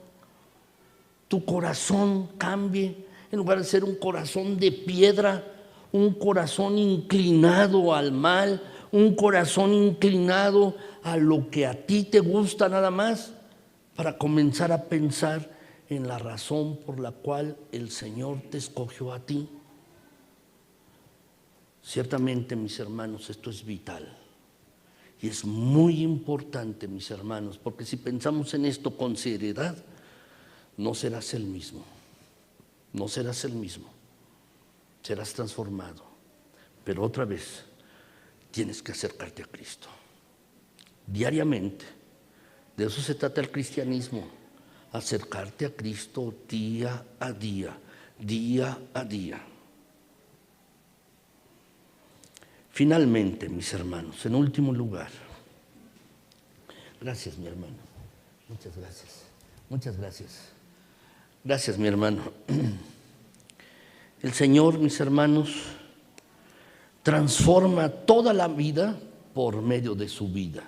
¿Tu corazón cambie? En lugar de ser un corazón de piedra, un corazón inclinado al mal, un corazón inclinado a lo que a ti te gusta nada más, para comenzar a pensar en la razón por la cual el Señor te escogió a ti. Ciertamente, mis hermanos, esto es vital y es muy importante, mis hermanos, porque si pensamos en esto con seriedad, no serás el mismo. No serás el mismo, serás transformado, pero otra vez tienes que acercarte a Cristo diariamente. De eso se trata el cristianismo, acercarte a Cristo día a día, día a día. Finalmente, mis hermanos, en último lugar, gracias, mi hermano, muchas gracias, muchas gracias. Gracias, mi hermano. El Señor, mis hermanos, transforma toda la vida por medio de su vida.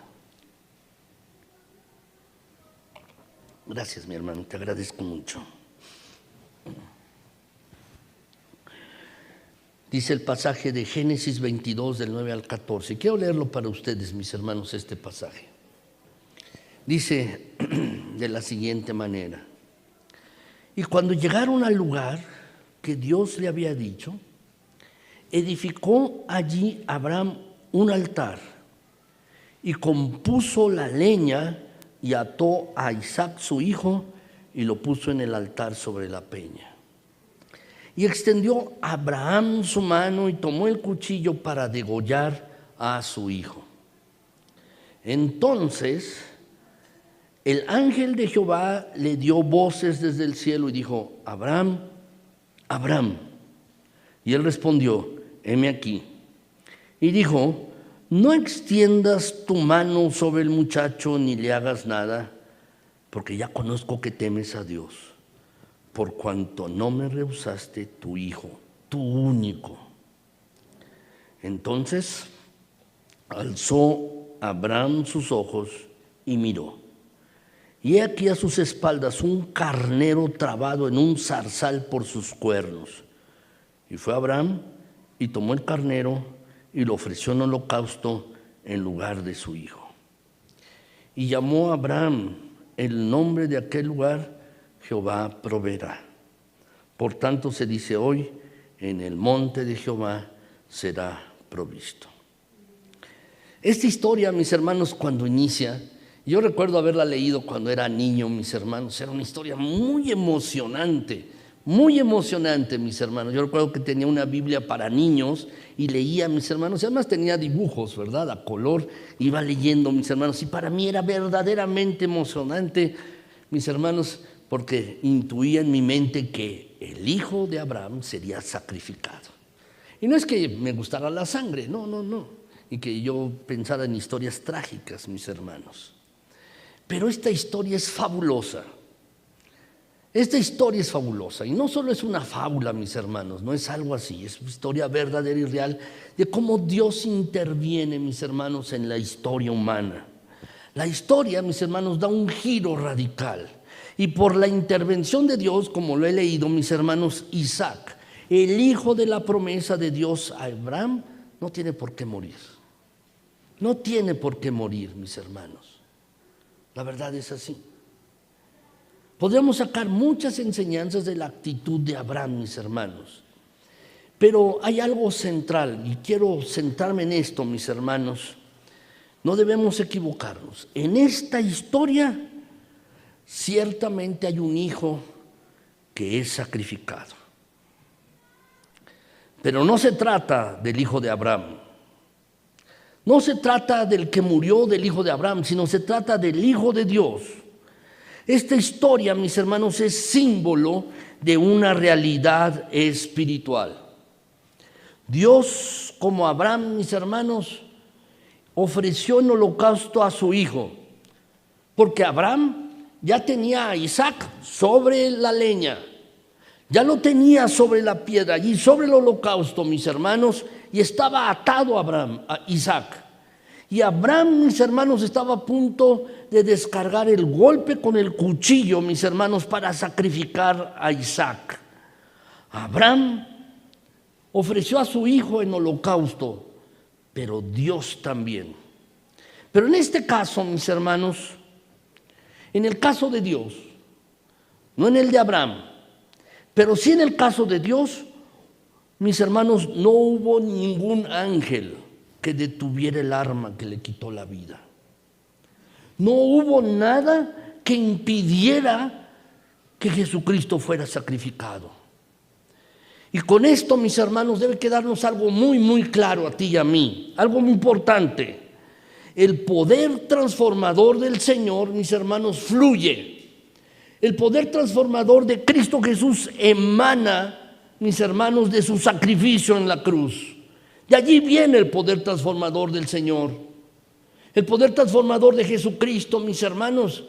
Gracias, mi hermano, te agradezco mucho. Dice el pasaje de Génesis 22, del 9 al 14. Quiero leerlo para ustedes, mis hermanos, este pasaje. Dice de la siguiente manera: y cuando llegaron al lugar que Dios le había dicho, edificó allí Abraham un altar y compuso la leña y ató a Isaac su hijo y lo puso en el altar sobre la peña. Y extendió Abraham su mano y tomó el cuchillo para degollar a su hijo. Entonces el ángel de Jehová le dio voces desde el cielo y dijo: Abraham, Abraham. Y él respondió: heme aquí. Y dijo: no extiendas tu mano sobre el muchacho ni le hagas nada, porque ya conozco que temes a Dios, por cuanto no me rehusaste tu hijo, tu único. Entonces alzó Abraham sus ojos y miró. Y he aquí a sus espaldas un carnero trabado en un zarzal por sus cuernos. Y fue Abraham y tomó el carnero y lo ofreció en holocausto en lugar de su hijo. Y llamó a Abraham el nombre de aquel lugar: Jehová proveerá. Por tanto se dice hoy: en el monte de Jehová será provisto. Esta historia, mis hermanos, cuando inicia, yo recuerdo haberla leído cuando era niño, mis hermanos. Era una historia muy emocionante, mis hermanos. Yo recuerdo que tenía una Biblia para niños y leía, mis hermanos, y además tenía dibujos, ¿verdad?, a color. Iba leyendo, mis hermanos, y para mí era verdaderamente emocionante, mis hermanos, porque intuía en mi mente que el hijo de Abraham sería sacrificado. Y no es que me gustara la sangre, no, y que yo pensara en historias trágicas, mis hermanos. Pero esta historia es fabulosa. Esta historia es fabulosa, y no solo es una fábula, mis hermanos, no es algo así, es una historia verdadera y real de cómo Dios interviene, mis hermanos, en la historia humana. La historia, mis hermanos, da un giro radical, y por la intervención de Dios, como lo he leído, mis hermanos, Isaac, el hijo de la promesa de Dios a Abraham, no tiene por qué morir. No tiene por qué morir, mis hermanos. La verdad es así. Podríamos sacar muchas enseñanzas de la actitud de Abraham, mis hermanos. Pero hay algo central, y quiero centrarme en esto, mis hermanos. No debemos equivocarnos. En esta historia, ciertamente hay un hijo que es sacrificado. Pero no se trata del hijo de Abraham. No se trata del que murió del hijo de Abraham, sino se trata del hijo de Dios. Esta historia, mis hermanos, es símbolo de una realidad espiritual. Dios, como Abraham, mis hermanos, ofreció en holocausto a su hijo, porque Abraham ya tenía a Isaac sobre la leña, ya lo tenía sobre la piedra, allí sobre el holocausto, mis hermanos, y estaba atado a Isaac. Y Abraham, mis hermanos, estaba a punto de descargar el golpe con el cuchillo, mis hermanos, para sacrificar a Isaac. Abraham ofreció a su hijo en holocausto, pero Dios también. Pero en este caso, mis hermanos, en el caso de Dios, no en el de Abraham, pero sí en el caso de Dios, mis hermanos, no hubo ningún ángel que detuviera el arma que le quitó la vida. No hubo nada que impidiera que Jesucristo fuera sacrificado. Y con esto, mis hermanos, debe quedarnos algo muy, muy claro a ti y a mí, algo muy importante. El poder transformador del Señor, mis hermanos, fluye. El poder transformador de Cristo Jesús emana, mis hermanos, de su sacrificio en la cruz. De allí viene el poder transformador del Señor. El poder transformador de Jesucristo, mis hermanos,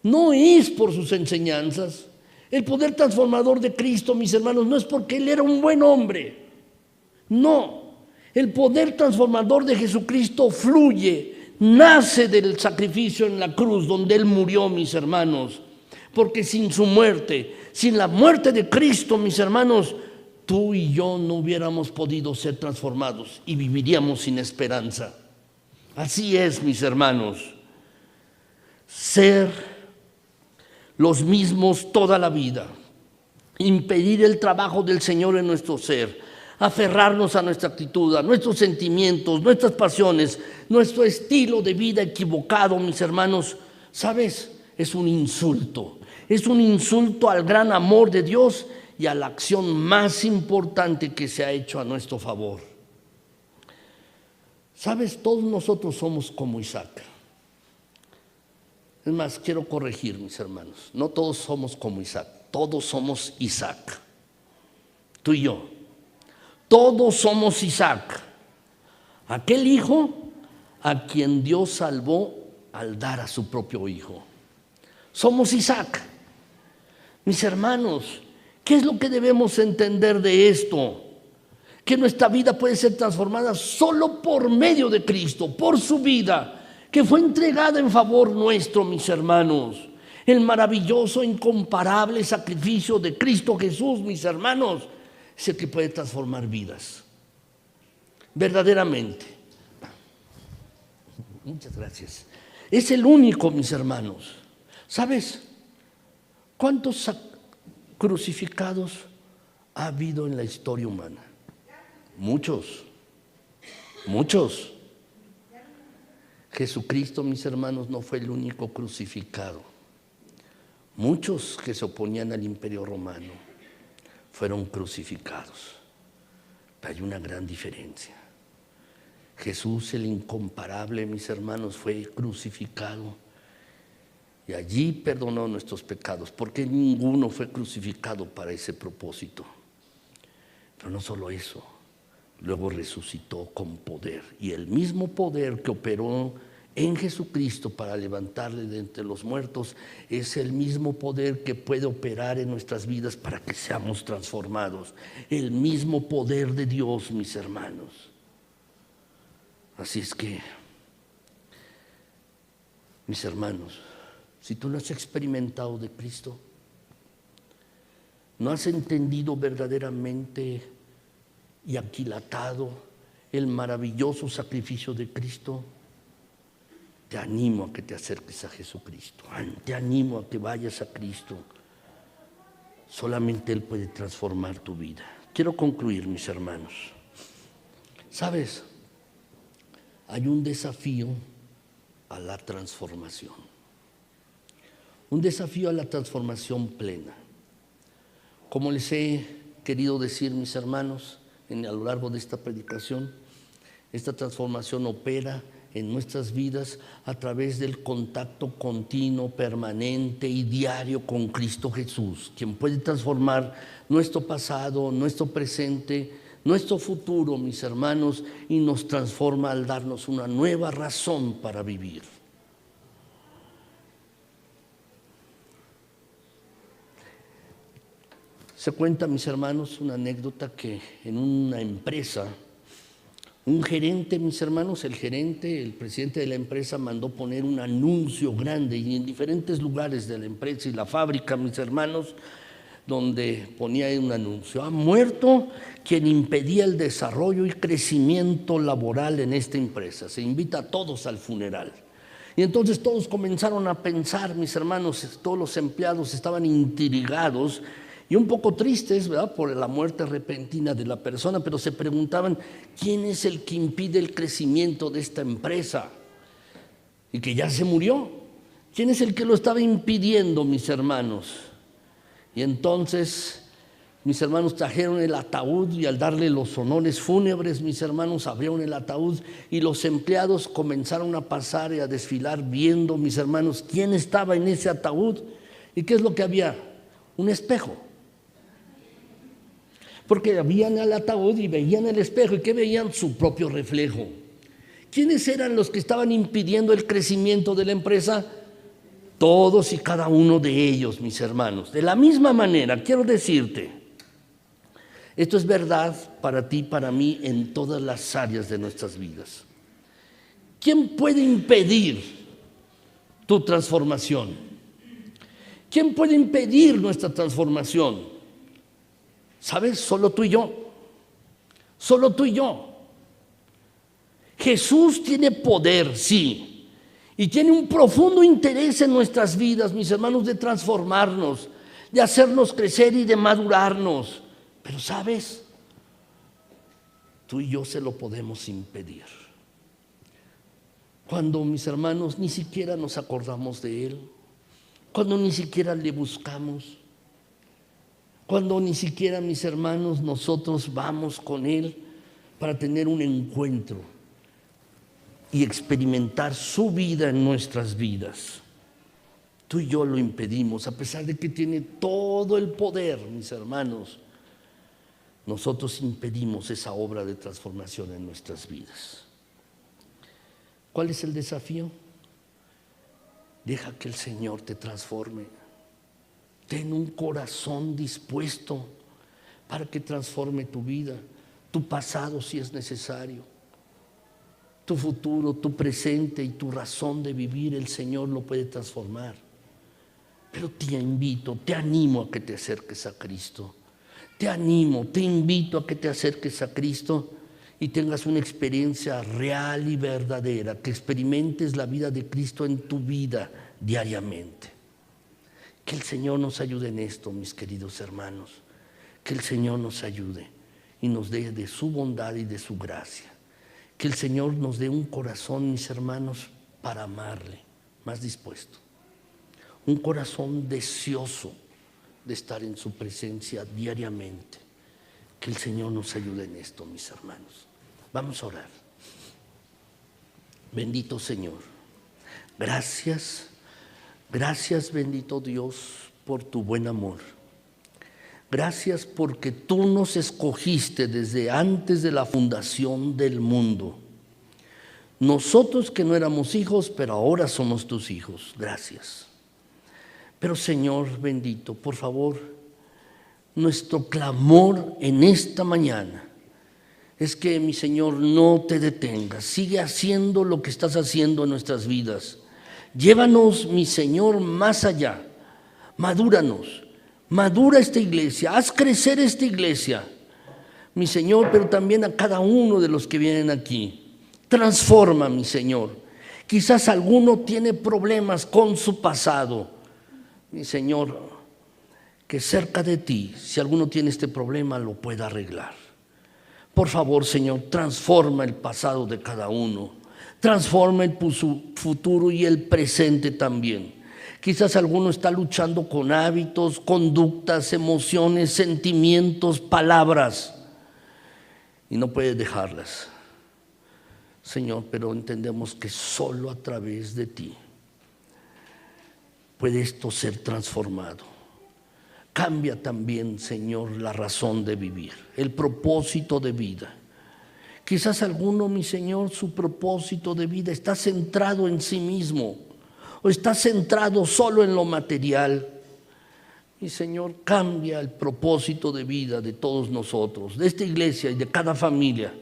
no es por sus enseñanzas. El poder transformador de Cristo, mis hermanos, no es porque Él era un buen hombre. No. El poder transformador de Jesucristo fluye, nace del sacrificio en la cruz donde Él murió, mis hermanos. Porque sin su muerte, sin la muerte de Cristo, mis hermanos, tú y yo no hubiéramos podido ser transformados y viviríamos sin esperanza. Así es, mis hermanos, ser los mismos toda la vida, impedir el trabajo del Señor en nuestro ser, aferrarnos a nuestra actitud, a nuestros sentimientos, nuestras pasiones, nuestro estilo de vida equivocado, mis hermanos, ¿sabes? Es un insulto al gran amor de Dios y a la acción más importante que se ha hecho a nuestro favor. ¿Sabes? Todos nosotros somos como Isaac. Es más, quiero corregir, mis hermanos. No todos somos como Isaac, todos somos Isaac. Tú y yo. Todos somos Isaac. Aquel hijo a quien Dios salvó al dar a su propio hijo. Somos Isaac. Mis hermanos, ¿qué es lo que debemos entender de esto? Que nuestra vida puede ser transformada solo por medio de Cristo, por su vida, que fue entregada en favor nuestro, mis hermanos. El maravilloso, incomparable sacrificio de Cristo Jesús, mis hermanos, es el que puede transformar vidas. Verdaderamente. Muchas gracias. Es el único, mis hermanos. ¿Sabes cuántos crucificados ha habido en la historia humana? Muchos. Jesucristo, mis hermanos, no fue el único crucificado. Muchos que se oponían al Imperio Romano fueron crucificados. Pero hay una gran diferencia. Jesús, el incomparable, mis hermanos, fue crucificado y allí perdonó nuestros pecados, porque ninguno fue crucificado para ese propósito. Pero no solo eso, luego resucitó con poder, y el mismo poder que operó en Jesucristo para levantarle de entre los muertos es el mismo poder que puede operar en nuestras vidas para que seamos transformados. El mismo poder de Dios, mis hermanos. Así es que, mis hermanos, si tú no has experimentado de Cristo, no has entendido verdaderamente y aquilatado el maravilloso sacrificio de Cristo, te animo a que te acerques a Jesucristo, te animo a que vayas a Cristo. Solamente Él puede transformar tu vida. Quiero concluir, mis hermanos. ¿Sabes? Hay un desafío a la transformación. Un desafío a la transformación plena. Como les he querido decir, mis hermanos, a lo largo de esta predicación, esta transformación opera en nuestras vidas a través del contacto continuo, permanente y diario con Cristo Jesús, quien puede transformar nuestro pasado, nuestro presente, nuestro futuro, mis hermanos, y nos transforma al darnos una nueva razón para vivir. Se cuenta, mis hermanos, una anécdota que en una empresa, un gerente, mis hermanos, el presidente de la empresa mandó poner un anuncio grande y en diferentes lugares de la empresa y la fábrica, mis hermanos, donde ponía un anuncio: ha muerto quien impedía el desarrollo y crecimiento laboral en esta empresa. Se invita a todos al funeral. Y entonces todos comenzaron a pensar, mis hermanos, todos los empleados estaban intrigados y un poco tristes, ¿verdad?, por la muerte repentina de la persona, pero se preguntaban, ¿quién es el que impide el crecimiento de esta empresa? Y que ya se murió. ¿Quién es el que lo estaba impidiendo, mis hermanos? Y entonces, mis hermanos, trajeron el ataúd y al darle los honores fúnebres, mis hermanos, abrieron el ataúd y los empleados comenzaron a pasar y a desfilar viendo, mis hermanos, quién estaba en ese ataúd. ¿Y qué es lo que había? Un espejo. Porque veían al ataúd y veían el espejo. ¿Y qué veían? Su propio reflejo. ¿Quiénes eran los que estaban impidiendo el crecimiento de la empresa? Todos y cada uno de ellos, mis hermanos. De la misma manera, quiero decirte, esto es verdad para ti, para mí, en todas las áreas de nuestras vidas. ¿Quién puede impedir tu transformación? ¿Quién puede impedir nuestra transformación? ¿Sabes? Solo tú y yo. Solo tú y yo. Jesús tiene poder, sí, y tiene un profundo interés en nuestras vidas, mis hermanos, de transformarnos, de hacernos crecer y de madurarnos. Pero ¿sabes? Tú y yo se lo podemos impedir. Cuando, mis hermanos, ni siquiera nos acordamos de Él, cuando ni siquiera le buscamos, cuando ni siquiera, mis hermanos, nosotros vamos con Él para tener un encuentro y experimentar su vida en nuestras vidas. Tú y yo lo impedimos, a pesar de que tiene todo el poder, mis hermanos. Nosotros impedimos esa obra de transformación en nuestras vidas. ¿Cuál es el desafío? Deja que el Señor te transforme. Ten un corazón dispuesto para que transforme tu vida, tu pasado si es necesario, tu futuro, tu presente y tu razón de vivir. El Señor lo puede transformar. Pero te invito, te animo a que te acerques a Cristo. Te animo, te invito a que te acerques a Cristo y tengas una experiencia real y verdadera, que experimentes la vida de Cristo en tu vida diariamente. Que el Señor nos ayude en esto, mis queridos hermanos. Que el Señor nos ayude y nos dé de su bondad y de su gracia. Que el Señor nos dé un corazón, mis hermanos, para amarle, más dispuesto. Un corazón deseoso de estar en su presencia diariamente. Que el Señor nos ayude en esto, mis hermanos. Vamos a orar. Bendito Señor, gracias Gracias, bendito Dios, por tu buen amor. Gracias porque tú nos escogiste desde antes de la fundación del mundo. Nosotros que no éramos hijos, pero ahora somos tus hijos. Gracias. Pero Señor bendito, por favor, nuestro clamor en esta mañana es que, mi Señor, no te detengas. Sigue haciendo lo que estás haciendo en nuestras vidas. Llévanos, mi Señor, más allá. Madúranos. Madura esta iglesia. Haz crecer esta iglesia, mi Señor, pero también a cada uno de los que vienen aquí. Transforma, mi Señor. Quizás alguno tiene problemas con su pasado. Mi Señor, que cerca de ti, si alguno tiene este problema, lo pueda arreglar. Por favor, Señor, transforma el pasado de cada uno. Transforma el futuro y el presente también. Quizás alguno está luchando con hábitos, conductas, emociones, sentimientos, palabras, y no puede dejarlas. Señor, pero entendemos que solo a través de ti puede esto ser transformado. Cambia también, Señor, la razón de vivir, el propósito de vida. Quizás alguno, mi Señor, su propósito de vida está centrado en sí mismo o está centrado solo en lo material. Mi Señor, cambia el propósito de vida de todos nosotros, de esta iglesia y de cada familia.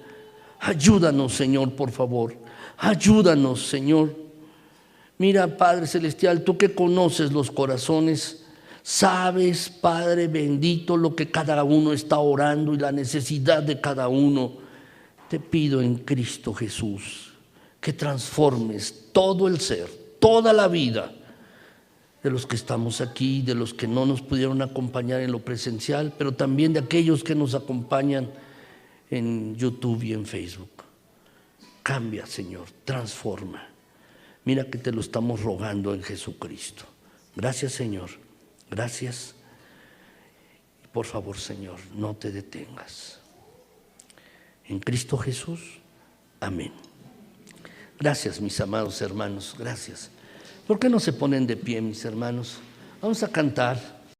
Ayúdanos, Señor, por favor. Ayúdanos, Señor. Mira, Padre Celestial, tú que conoces los corazones, sabes, Padre bendito, lo que cada uno está orando y la necesidad de cada uno. Te pido en Cristo Jesús que transformes todo el ser, toda la vida de los que estamos aquí, de los que no nos pudieron acompañar en lo presencial, pero también de aquellos que nos acompañan en YouTube y en Facebook. Cambia, Señor, transforma. Mira que te lo estamos rogando en Jesucristo. Gracias, Señor. Gracias. Por favor, Señor, no te detengas. En Cristo Jesús. Amén. Gracias, mis amados hermanos. Gracias. ¿Por qué no se ponen de pie, mis hermanos? Vamos a cantar.